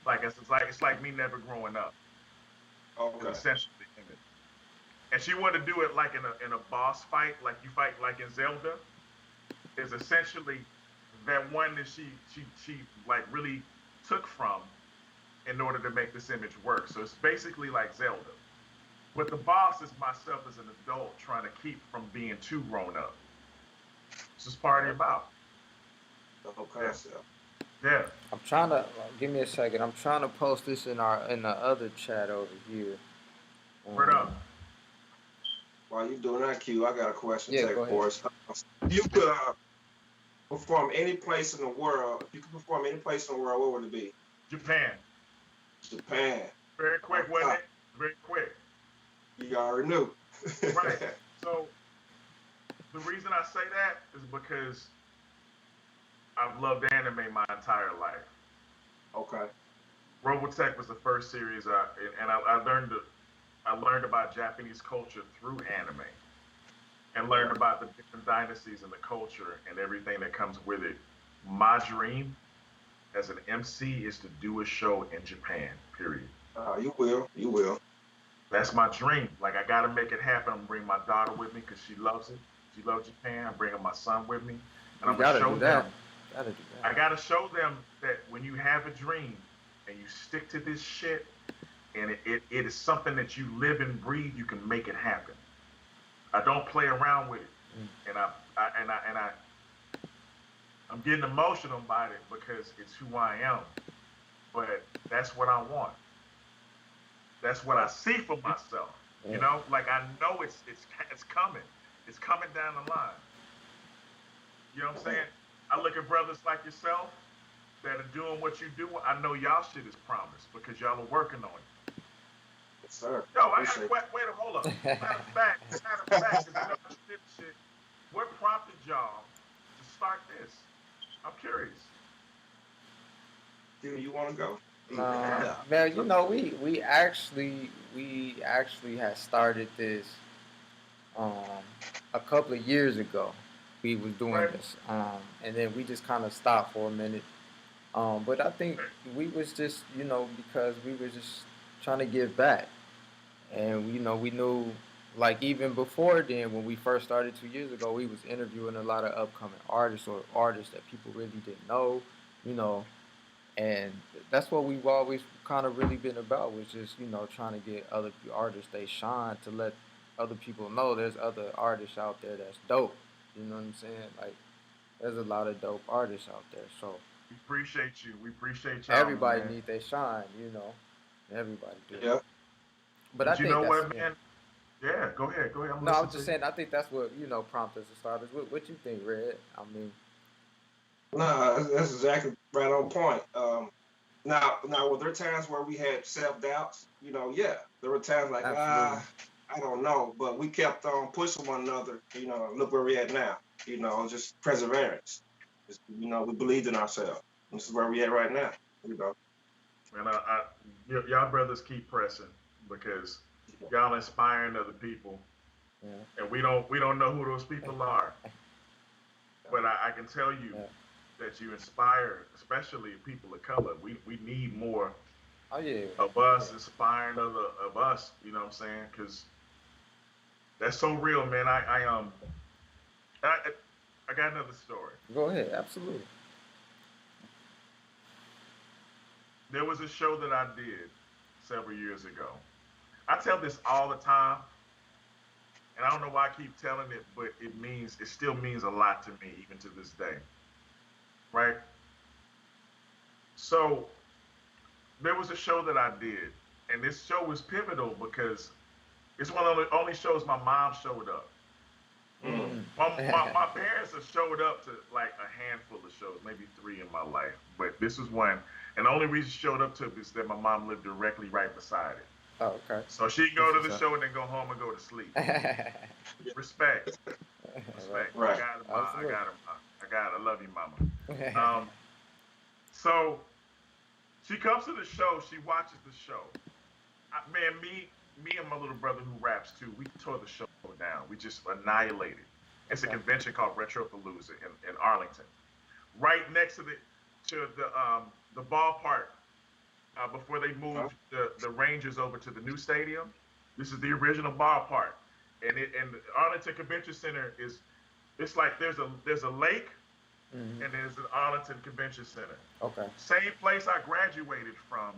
It's like me never growing up. Okay. Essentially the image. And she wanted to do it like in a boss fight, like you fight like in Zelda. Is essentially that one that she like really took from in order to make this image work. So it's basically like Zelda. But the boss is myself as an adult trying to keep from being too grown up. This is party about. Okay. Yeah. I'm trying to give me a second. I'm trying to post this in the other chat over here. Word up. While you doing that, Q, I got a question. Yeah, go TekForce. You could perform any place in the world. If you could perform any place in the world, what would it be? Japan. Very quick, wasn't it? Very quick. You already knew. Right. So the reason I say that is because I've loved anime my entire life. Okay. Robotech was the first series, and I learned about Japanese culture through anime, and learned about the different dynasties and the culture and everything that comes with it. My dream as an MC is to do a show in Japan, period. You will. That's my dream. Like, I got to make it happen. I'm bring my daughter with me because she loves it. She loves Japan. I'm bringing my son with me. And I'm going to show them. I got to show them that when you have a dream and you stick to this shit, and it is something that you live and breathe, you can make it happen. I don't play around with it. And I'm getting emotional about it because it's who I am. But that's what I want. That's what I see for myself. Yeah. You know, like I know it's coming. It's coming down the line. You know what I'm saying? I look at brothers like yourself that are doing what you do, I know y'all shit is promised because y'all are working on it. Yes, sir. Yo, I got Appreciate wait, hold up. Matter of fact, because you know I shit shit. What prompted y'all to start this? I'm curious. Do you want to go? Yeah. Man, you know, we actually had started this a couple of years ago. We was doing Right. this, and then we just kind of stopped for a minute. But I think we was just, you know, because we were just trying to give back, and you know, we knew, like even before then, when we first started 2 years ago, we was interviewing a lot of upcoming artists or artists that people really didn't know, you know, and that's what we've always kind of really been about, was just, you know, trying to get other artists they shine, to let other people know there's other artists out there that's dope. You know what I'm saying? Like, there's a lot of dope artists out there, so We appreciate you. We appreciate y'all, everybody man. need their shine, you know. Everybody do. Yeah. But I But you think know that's, what, yeah. man? Yeah, go ahead. Go ahead. I'm No, I listening was to just you. saying, I think that's what, you know, prompted us to start this. What you think, Red? I mean, No, that's exactly right on point. Now, were there times where we had self doubts? You know, yeah, there were times like, absolutely. I don't know, but we kept on pushing one another. You know, look where we're at now. You know, just perseverance. Just, you know, we believed in ourselves. This is where we at right now. You know. And y'all brothers keep pressing because y'all inspiring other people, Yeah. and we don't know who those people are, but I can tell you Yeah. that you inspire, especially people of color. We need more Oh yeah. of us inspiring other of us. You know what I'm saying? Because that's so real, man. I I got another story. Go ahead. Absolutely. There was a show that I did several years ago. I tell this all the time, and I don't know why I keep telling it, but it still means a lot to me even to this day. Right? So there was a show that I did, and this show was pivotal because it's one of the only shows my mom showed up. Mm. My parents have showed up to like a handful of shows, maybe three in my life, but this was one. And the only reason she showed up to it is that my mom lived directly right beside it. Oh, okay. So she'd go to the show and then go home and go to sleep. Respect. Respect. I Right. got it, ma. I Absolutely. got it, ma. I got it. I love you, mama. So she comes to the show. She watches the show. Man, me and my little brother who raps too, we tore the show down. We just annihilated. It's a Okay. convention called Retropalooza in Arlington, right next to the ballpark. Before they moved the Rangers over to the new stadium, this is the original ballpark, and the Arlington Convention Center is, it's like there's a lake, Mm-hmm. and there's an Arlington Convention Center. Okay. Same place I graduated from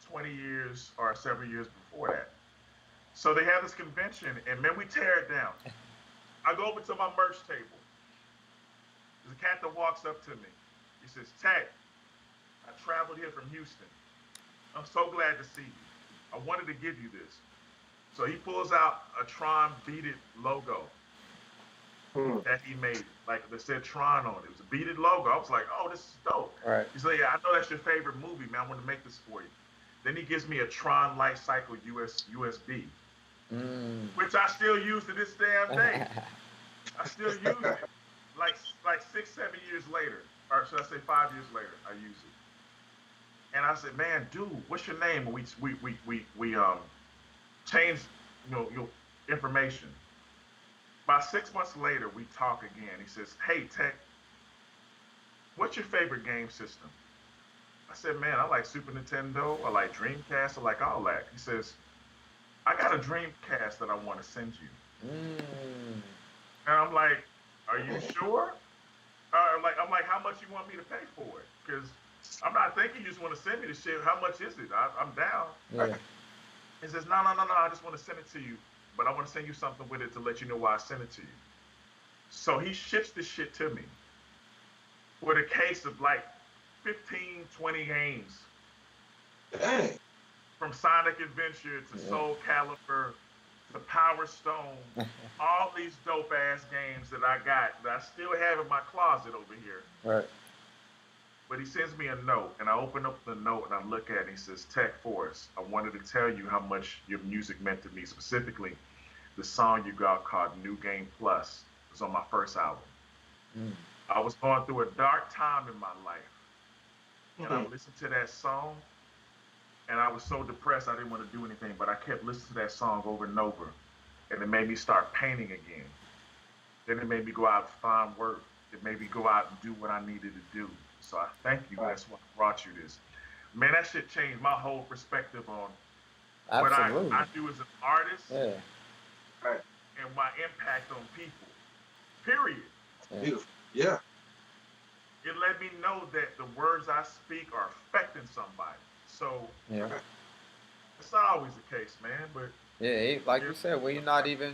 20 years or several years before that. So they have this convention, and man, we tear it down. I go over to my merch table. There's a cat that walks up to me. He says, "Tek, I traveled here from Houston. I'm so glad to see you. I wanted to give you this." So he pulls out a Tron beaded logo Mm. that he made, like that said Tron on it. It was a beaded logo. I was like, "Oh, this is dope." All right. He's like, "Yeah, I know that's your favorite movie, man. I want to make this for you." Then he gives me a Tron Light Cycle USB, which I still use to this damn day. I still use it. Like 6, 7 years later, or should I say 5 years later, I use it. And I said, "Man, dude, what's your name?" And we changed, your information. About 6 months later, we talk again. He says, "Hey, Tek, what's your favorite game system?" I said, "Man, I like Super Nintendo. I like Dreamcast. I like all that." He says, "I got a Dreamcast that I want to send you." Mm. And I'm like, "Are you sure?" I'm like, "How much you want me to pay for it? Because I'm not thinking you just want to send me the shit. How much is it? I'm down." Yeah. He says, "No, no, no, no. I just want to send it to you, but I want to send you something with it to let you know why I sent it to you." So he ships the shit to me with a case of like 15, 20 games, Dang. from Sonic Adventure to Soul Calibur to Power Stone, all these dope ass games that I got that I still have in my closet over here. Right. But he sends me a note, and I open up the note and I look at it, and he says, TekForce, I wanted to tell you how much your music meant to me, specifically the song you got called New Game Plus. It was on my first album. I was going through a dark time in my life, and I listened to that song, and I was so depressed I didn't want to do anything, but I kept listening to that song over and over, and it made me start painting again. Then it made me go out and find work. It made me go out and do what I needed to do. So I thank you. That's what brought you this. Man, that shit changed my whole perspective on what I do as an artist and my impact on people. Period. Beautiful. Yeah. It let me know that the words I speak are affecting somebody. So it's not always the case, man. But like you said, when you're not even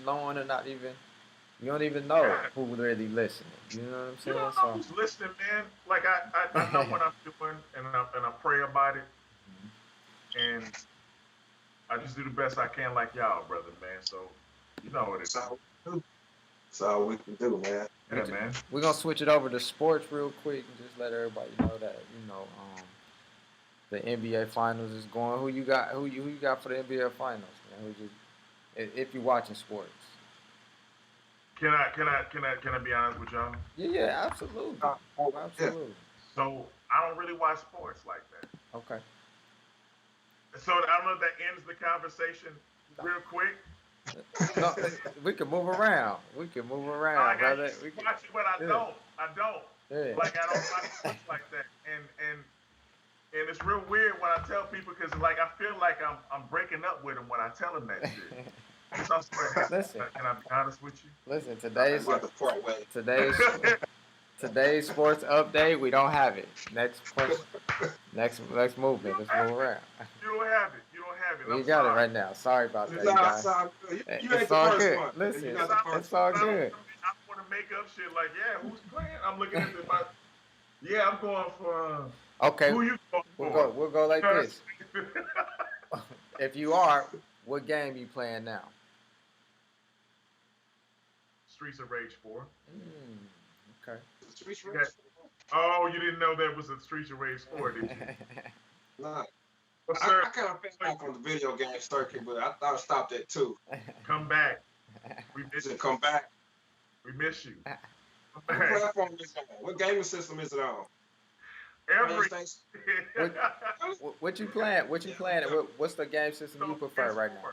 knowing or not even, you don't even know who really listening. You know what I'm saying? You don't know who's listening, man. Like I know what I'm doing, and I pray about it, and I just do the best I can, like y'all, brother, man. So you know what it's all. That's all we can do, man. Yeah, man. We're gonna switch it over to sports real quick and just let everybody know that the NBA Finals is going. Who you got? Who you got for the NBA Finals, man? If you're watching sports. Can I be honest with y'all? Yeah, absolutely. Absolutely. So I don't really watch sports like that. Okay. So I don't know if that ends the conversation real quick. No, we can move around. Brother. We can watch it, but I don't. Yeah. Like I don't watch sports like that. And it's real weird when I tell people because like I feel like I'm breaking up with them when I tell them that shit. Listen, can I be honest with you? Listen, today's sports update, we don't have it. Next question. Next movement. Let's move around. You don't have it. We got it right now. Sorry about that, guys. It's all good. Listen, it's all good. I want to make up shit like, who's playing? I'm looking at I'm going for. Okay. Who you going for? We'll go like this. If you are, what game you playing now? Streets of Rage 4. Okay. Streets of Rage 4? Oh, you didn't know that was a Streets of Rage 4, did you? Nah. Well, I kind of fell back from the video game circuit, but I thought I stopped at 2. Come back. We miss you. Come back. We miss you. What platform is it on? What gaming system is it on? What you playing? What's the game system you prefer PS4, right now?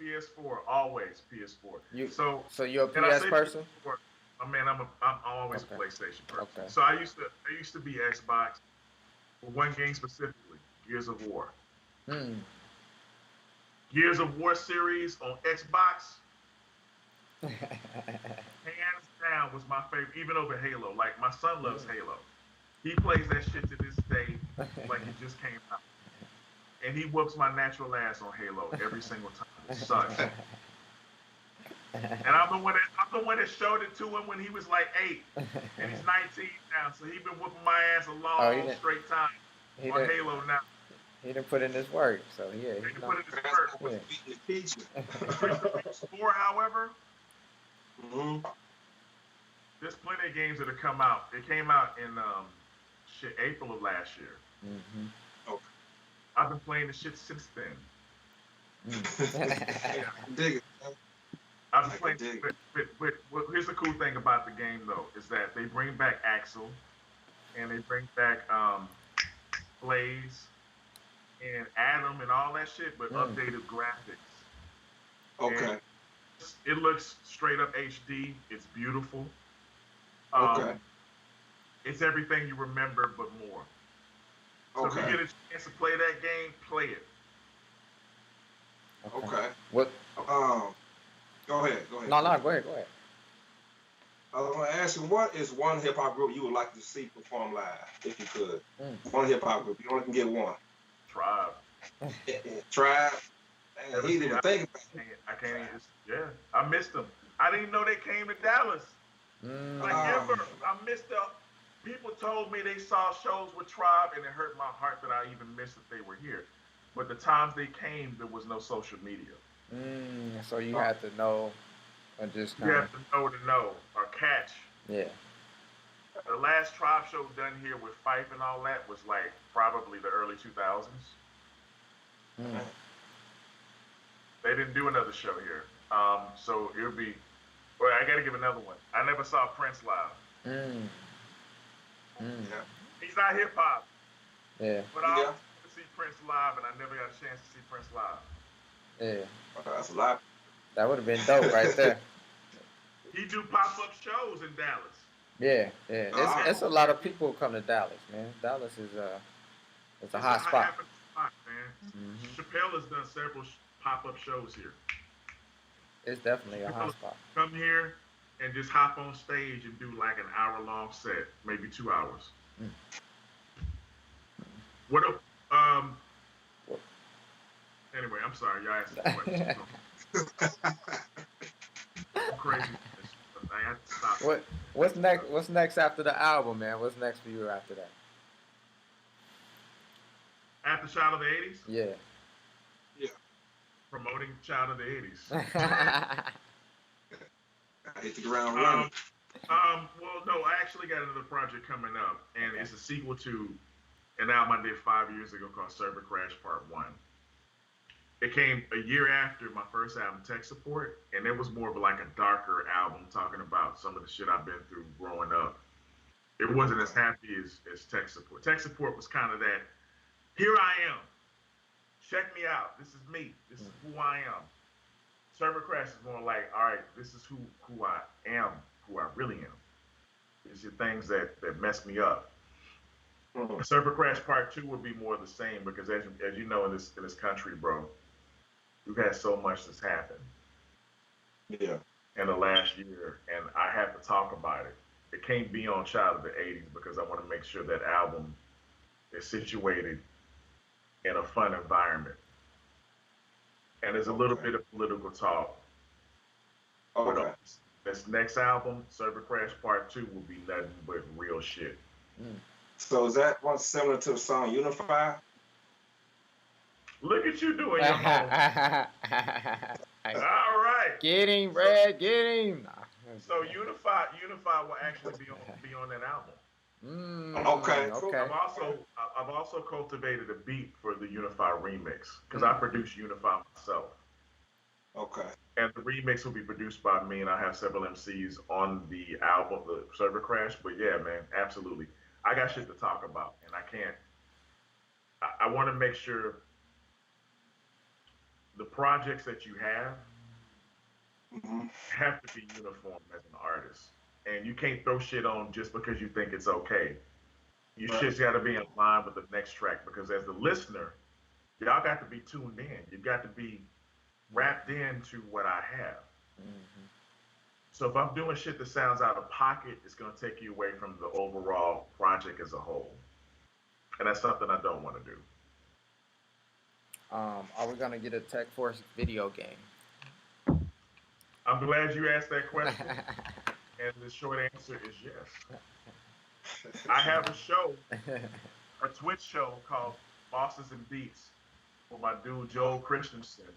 PS4, always PS4. So you're a PS person? I mean, I'm always a PlayStation person. Okay. So I used to be Xbox. For one game specifically, Gears of War. Gears of War series on Xbox. Hands down was my favorite, even over Halo. Like my son loves Halo. He plays that shit to this day like it just came out. And he whoops my natural ass on Halo every single time. It sucks. And I'm the one that showed it to him when he was like 8. And he's 19 now, so he's been whooping my ass a long straight time on Halo now. He didn't put in his work, so He put in his work. 4, however, there's plenty of games that have come out. It came out in April of last year. Okay. I've been playing the shit since then. Dig it. I've been playing. But here's the cool thing about the game though is that they bring back Axel, and they bring back Blaze and Adam and all that shit, but updated graphics. Okay. And it looks straight up HD. It's beautiful. Okay. It's everything you remember, but more. So if you get a chance to play that game, play it. Okay. What? Go ahead. No, go ahead. I was going to ask you, what is one hip hop group you would like to see perform live, if you could? One hip hop group. You only can get one. Tribe. Tribe. He didn't even think about it. I can't even. I missed them. I didn't even know they came to Dallas. I missed them. People told me they saw shows with Tribe, and it hurt my heart that I even missed that they were here. But the times they came, there was no social media. So you had to know, or just you have to know or catch. Yeah. the last Tribe show done here with Fife and all that was like probably the early 2000s. They didn't do another show here. So it would be, well, I got to give another one. I never saw Prince live. Yeah. He's not hip hop. Yeah. But I want to see Prince live, and I never got a chance to see Prince live. Yeah. That's a lot. That would have been dope right there. He do pop-up shows in Dallas. Yeah. It's a lot of people who come to Dallas, man. Dallas is it's a hot spot. Man. Chappelle has done several pop-up shows here. It's definitely a hot spot. Come here and just hop on stage and do like an hour-long set, maybe 2 hours. What up? Anyway, I'm sorry, y'all asked the question. I'm crazy. I have to stop. What's next? What's next after the album, man? What's next for you after that? After Child of the 80s? Yeah. Promoting Child of the 80s. I hit the ground running. Well, no, I actually got another project coming up, and it's a sequel to an album I did 5 years ago called Server Crash Part 1. It came a year after my first album, Tech Support, and it was more of like a darker album talking about some of the shit I've been through growing up. It wasn't as happy as Tech Support. Tech Support was kind of that, here I am. Check me out. This is me. This is who I am. Server Crash is more like, all right, this is who I am, who I really am. These are things that mess me up. Server Crash Part 2 would be more of the same because as you know in this country, bro, we've had so much that's happened. Yeah. In the last year, and I have to talk about it. It can't be on Child of the 80s because I want to make sure that album is situated in a fun environment. And there's a little bit of political talk. Okay. This next album, Server Crash Part 2, will be nothing but real shit. So is that one similar to the song Unify? Look at you doing your homework. All right. Get him, Red. Get him. So Unify will actually be on that album. Okay. I've also cultivated a beat for the Unify remix because I produce Unify myself. Okay. And the remix will be produced by me, and I have several MCs on the album, the Server Crash. But yeah, man, absolutely. I got shit to talk about, and I can't. I want to make sure the projects that you have to be uniform as an artist. And you can't throw shit on just because you think it's okay. You shit's got to be in line with the next track because as the listener, y'all got to be tuned in. You got to be wrapped into what I have. So if I'm doing shit that sounds out of pocket, it's going to take you away from the overall project as a whole. And that's something I don't want to do. Are we going to get a TekForce video game? I'm glad you asked that question. And the short answer is yes. I have a show, a Twitch show called Bosses and Beats with my dude Joel Christensen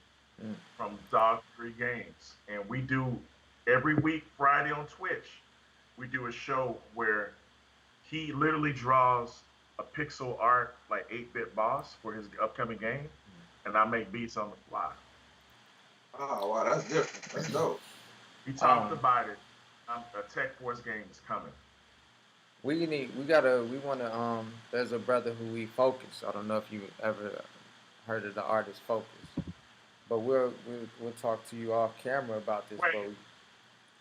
from Dog 3 Games. And we do every week, Friday on Twitch, we do a show where he literally draws a pixel art, like 8-bit boss for his upcoming game, and I make beats on the fly. Oh, wow, that's different. That's dope. We talked about it. A TekForce game is coming. There's a brother who we Focus. I don't know if you ever heard of the artist Focus, but we'll talk to you off camera about this. Wait,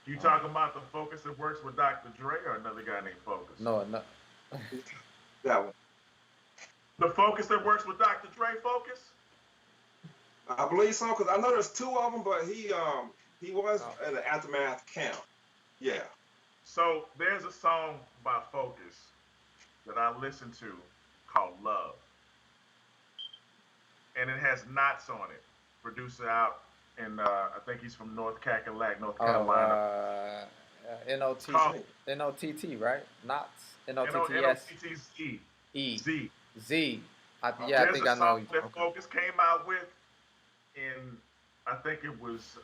you talking about the Focus that works with Dr. Dre or another guy named Focus? No. That one. The Focus that works with Dr. Dre Focus? I believe so, because I know there's two of them, but he was in the Aftermath camp. Yeah. So there's a song by Focus that I listen to called Love. And it has Knots on it. Producer out in, I think he's from North Cackalack, North Carolina. N-O-T-T, right? Knots. N-O-T-T-S. N-O-T-T-Z. Z. I think I know. There's a song that Focus came out with in I think it was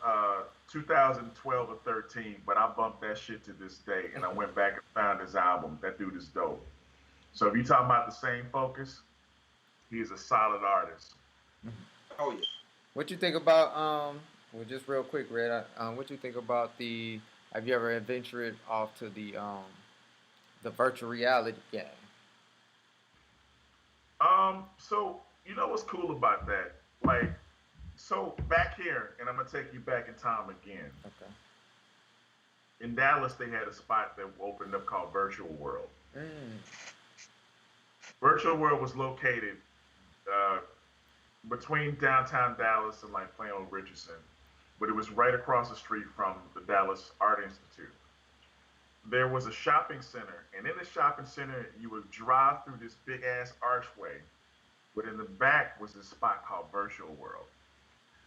2012 or 13, but I bumped that shit to this day, and I went back and found his album. That dude is dope. So if you talking about the same focus, he's a solid artist. Oh yeah. What you think about well, just real quick, Red, what you think about the, have you ever ventured off to the virtual reality game? So you know what's cool about that? Like, so back here, and I'm gonna take you back in time again. Okay. In Dallas, they had a spot that opened up called Virtual World. Virtual World was located uh, between downtown Dallas and like Plano Richardson, but it was right across the street from the Dallas Art Institute. There was a shopping center, and in the shopping center, you would drive through this big ass archway, but in the back was this spot called Virtual World.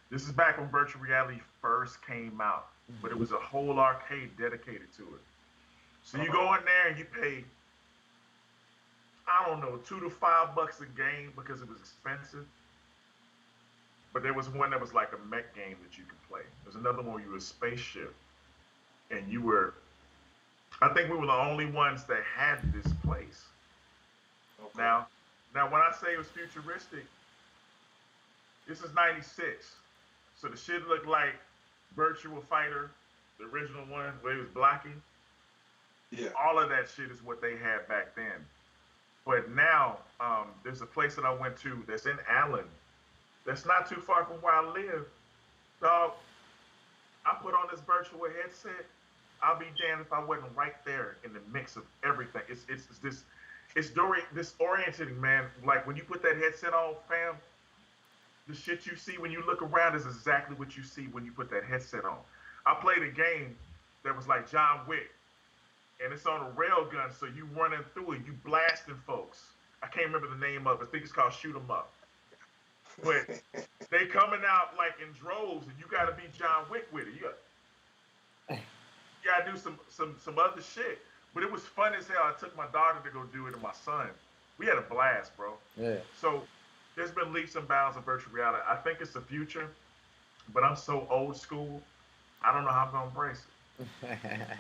This is back when virtual reality first came out, but it was a whole arcade dedicated to it. So you go in there and you pay, I don't know, $2 to $5 a game because it was expensive. But there was one that was like a mech game that you could play. There's another one where you were a spaceship, and you were, I think we were the only ones that had this place. Okay. Now when I say it was futuristic, this is 96. So the shit looked like Virtua Fighter, the original one where it was blocking. Yeah. All of that shit is what they had back then. But now, there's a place that I went to that's in Allen, that's not too far from where I live. Dog, I put on this virtual headset. I'll be damned if I wasn't right there in the mix of everything. It's disorienting, man. Like when you put that headset on, fam, the shit you see when you look around is exactly what you see when you put that headset on. I played a game that was like John Wick, and it's on a rail gun, so you running through it, you blasting folks. I can't remember the name of it. I think it's called Shoot 'em Up. But they coming out like in droves, and you got to be John Wick with it. You got to do some other shit. But it was fun as hell. I took my daughter to go do it and my son. We had a blast, bro. Yeah. So there's been leaps and bounds of virtual reality. I think it's the future, but I'm so old school, I don't know how I'm going to embrace it.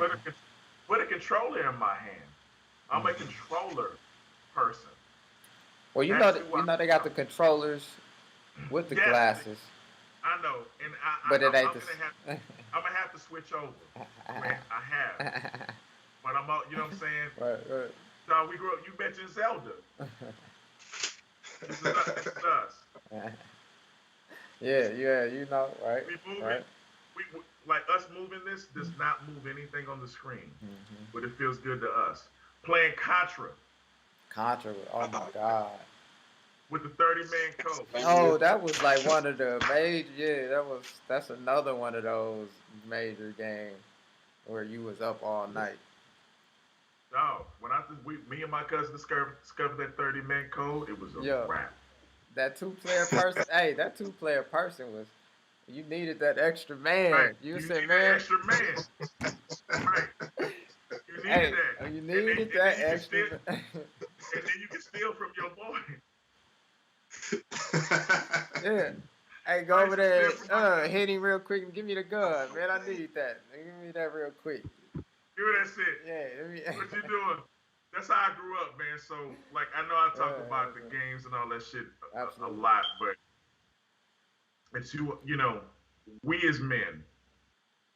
Put a controller in my hand. I'm a controller person. Well, you know they got the controllers with the glasses. I know, and I'm gonna have to switch over. Man, I have, but I'm, you know what I'm saying? Right. So we grew up. You mentioned Zelda. This is us. Yeah, you know, right? We moving. Right. We like us moving this does not move anything on the screen, but it feels good to us. Playing Contra. Oh my God. With the 30-man code. Oh, that was like one of the major. Yeah, that's another one of those major games where you was up all night. No, when me and my cousin discovered that 30-man code, it was a wrap. That two-player person. Hey, that two-player person was. You needed that extra man. Right. You said, man. Extra man. Right. You needed that. You needed that extra. And then you can steal from your boy. Yeah. Hey, go over there. Hit him real quick and give me the gun, man. I need that. Give me that real quick. Give me that shit. Yeah. What you doing? That's how I grew up, man. So, like, I know I talk about the games and all that shit a lot, but it's you know, we as men,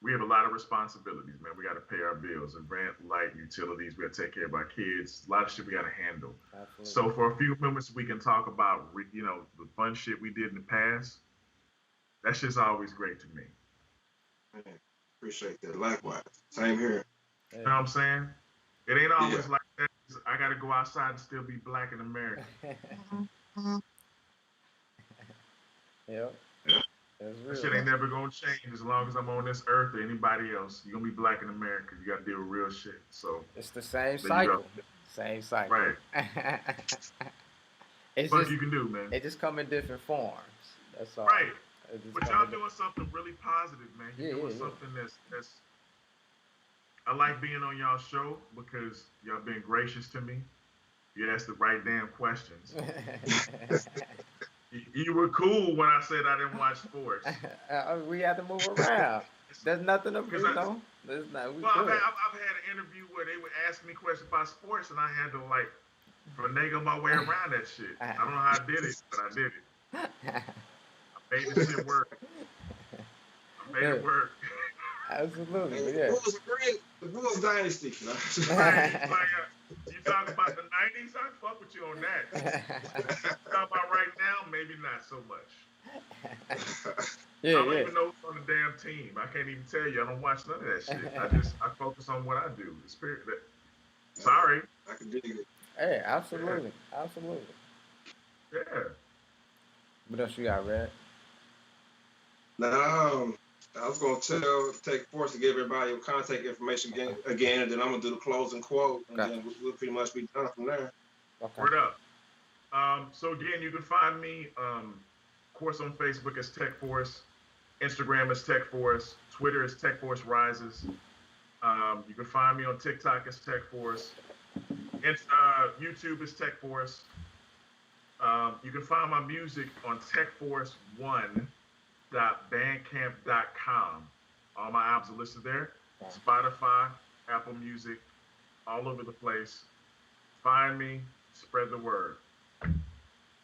we have a lot of responsibilities, man. We got to pay our bills and rent, light, utilities. We got to take care of our kids. A lot of shit we got to handle. Absolutely. So for a few moments, we can talk about, you know, the fun shit we did in the past. That's just always great to me. Man, appreciate that. Likewise. Same here. You know what I'm saying? It ain't always like that. I got to go outside and still be black in America. Yep. That shit ain't never gonna change as long as I'm on this earth or anybody else. You're gonna be black in America. You gotta deal with real shit. So it's the same cycle. Same cycle. Right. It's what you can do, man. It just come in different forms. That's all. Right. But y'all doing something really positive, man. You're doing something that's I like being on y'all show because y'all been gracious to me. You ask the right damn questions. You were cool when I said I didn't watch sports. We had to move around. There's nothing to, you know. There's not. We well, good. I've had an interview where they would ask me questions about sports, and I had to like finagle my way around that shit. I don't know how I did it, but I did it. I made the shit work. I made it work. Absolutely. And Yeah. the Bulls dynasty. Right. You talk about the 90s, I fuck with you on that. Talk about right now, maybe not so much. I don't even know who's on the damn team. I can't even tell you. I don't watch none of that shit. I focus on what I do. The spirit that. Sorry. I can dig it. Hey, absolutely. Yeah. Absolutely. Yeah. What else you got, Red? Now, I was going to tell TekForce to give everybody your contact information again, and then I'm going to do the closing quote, and then we'll pretty much be done from there. Okay. Word up. So again, you can find me, of course, on Facebook as TekForce, Instagram as TekForce, Twitter as TekForce Rises. You can find me on TikTok as TekForce. YouTube is TekForce. You can find my music on TekForce1.bandcamp.com. All my albums are listed there. Spotify, Apple Music, all over the place. Find me, spread the word.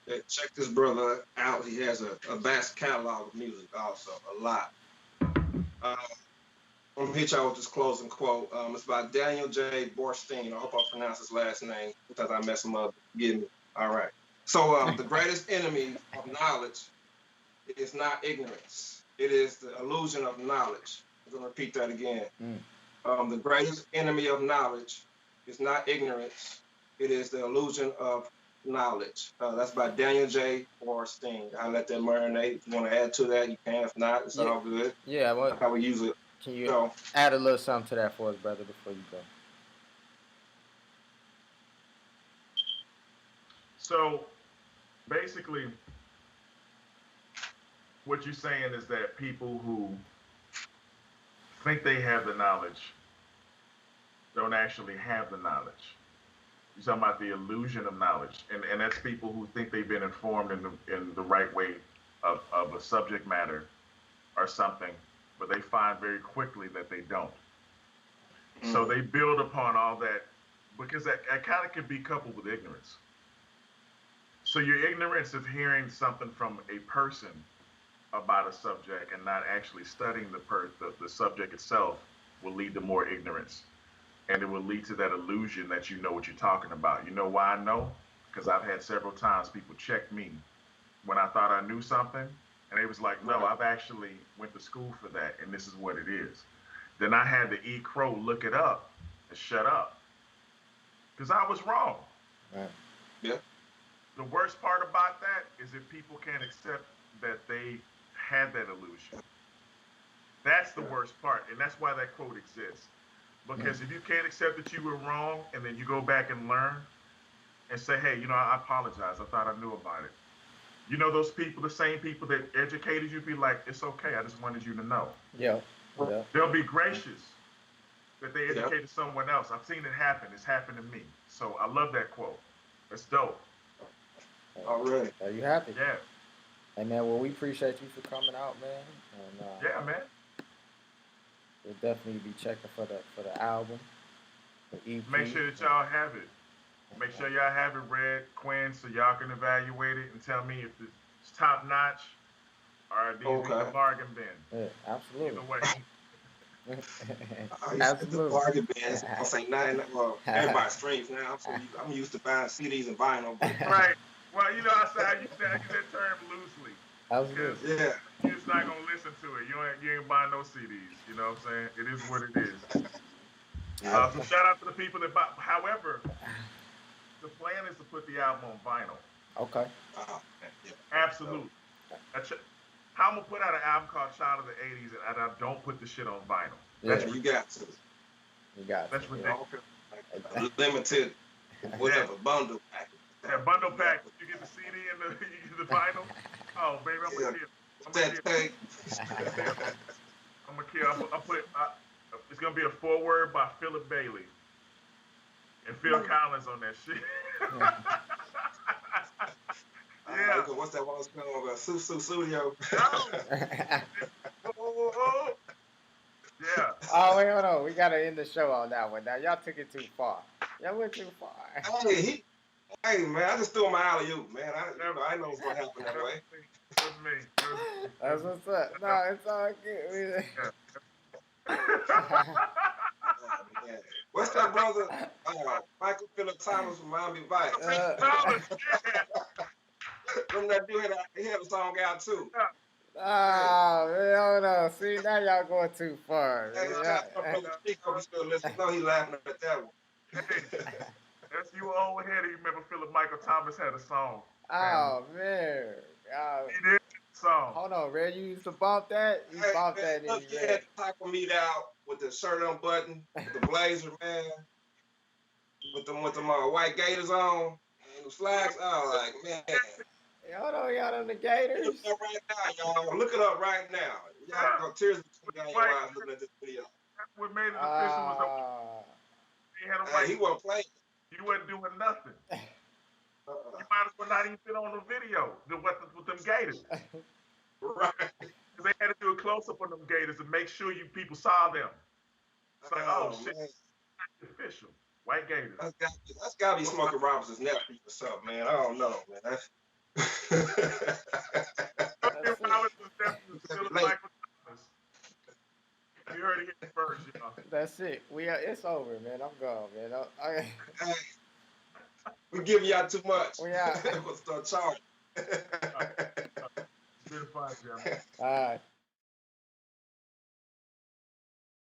Yeah, check this brother out. He has a vast catalog of music also, a lot. I'm going to hit y'all with this closing quote. It's by Daniel J. Boorstin. I hope I pronounced his last name because I mess him up. Forgive me. All right. So the greatest enemy of knowledge is not ignorance. It is the illusion of knowledge. I'm going to repeat that again. The greatest enemy of knowledge is not ignorance. It is the illusion of knowledge. That's by Daniel J. Boorstin. I'll let that marinate. If you want to add to that, you can. If not, it's all good. Yeah, well, that's how we use it. Can you add a little something to that for us, brother, before you go? So, basically, what you're saying is that people who think they have the knowledge don't actually have the knowledge. You're talking about the illusion of knowledge, and that's people who think they've been informed in the right way of a subject matter or something, but they find very quickly that they don't. So they build upon all that, because that kind of can be coupled with ignorance. So your ignorance of hearing something from a person about a subject and not actually studying the subject itself will lead to more ignorance. And it will lead to that illusion that you know what you're talking about. You know why I know? Because I've had several times people check me when I thought I knew something, and they was like, no, I've actually went to school for that, and this is what it is. Then I had to eat crow, look it up, and shut up. Because I was wrong. Right. Yeah. The worst part about that is that people can't accept that they had that illusion. That's the worst part, and that's why that quote exists. Because if you can't accept that you were wrong, and then you go back and learn and say, hey, I apologize. I thought I knew about it. You know those people, the same people that educated you, be like, it's okay. I just wanted you to know. Yeah. They'll be gracious that they educated someone else. I've seen it happen. It's happened to me. So I love that quote. It's dope. All right. Are you happy? Yeah. Hey, man, well, we appreciate you for coming out, man. And, yeah, man. We'll definitely be checking for the album, the EP. Make sure that y'all have it. Make sure y'all have it read, Quinn, so y'all can evaluate it and tell me if it's top notch or these in the bargain bin. Yeah, absolutely. Either way. Absolutely. The bargain bin. I'll say nothing. Well, everybody streams now. I'm used to buying CDs and vinyl. But... Right. Well, I use that term loosely. Absolutely. Yeah. You're just not gonna listen to it. You ain't buying no CDs. You know what I'm saying? It is what it is. So shout out to the people that buy. However, the plan is to put the album on vinyl. Okay. Absolutely. How I'm gonna put out an album called Child of the '80s and I don't put the shit on vinyl. That's you got to. You got That's ridiculous. Limited, whatever bundle package. Yeah, bundle pack. You get the CD and you get the vinyl. Oh, baby, I'm gonna kill. I'm gonna kill. It's gonna be a foreword by Philip Bailey and Phil Collins on that shit. Yeah, what's that one called? Studio. Yeah. Oh, wait, hold on. We got to end the show on that one. Now, y'all took it too far. Y'all went too far. Hey, man, I just threw my alley-oop, man. I know what's going to happen that way. That's me. That's what's up. No, it's all good. Yeah. What's that, brother? Michael Phillip Thomas from Miami Vice. Remember that dude had a song out, too. Oh, man, hold on. See, now y'all going too far. Hey, brother Chico, still listening. No, he laughing at that one. That's you old head. You remember Philip Michael Thomas had a song. Oh, man. He did a song. Hold on, Red. You used to bump that? You bumped that in you had the taco meat out with the shirt unbuttoned, with the blazer, man. With them white gators on and the flags. Oh, like, man. Hold on, y'all on the Gators. Look it up right now, y'all. Look it up right now. Y'all got tears down your eyes looking at this video. That's what made it official was he had a white. He wasn't playing. He wasn't doing nothing. You might as well not even been on the video with them gators. Right. Because they had to do a close-up on them gators to make sure you people saw them. It's like, shit, man. That's official. White gators. That's got to be Smokey Robinson's nephew or something, man. I don't know, man. That's... You heard it here first, y'all. That's it. It's over, man. I'm gone, man. We're giving y'all too much. We out. We'll start charging. It's been fun, Jim. All right.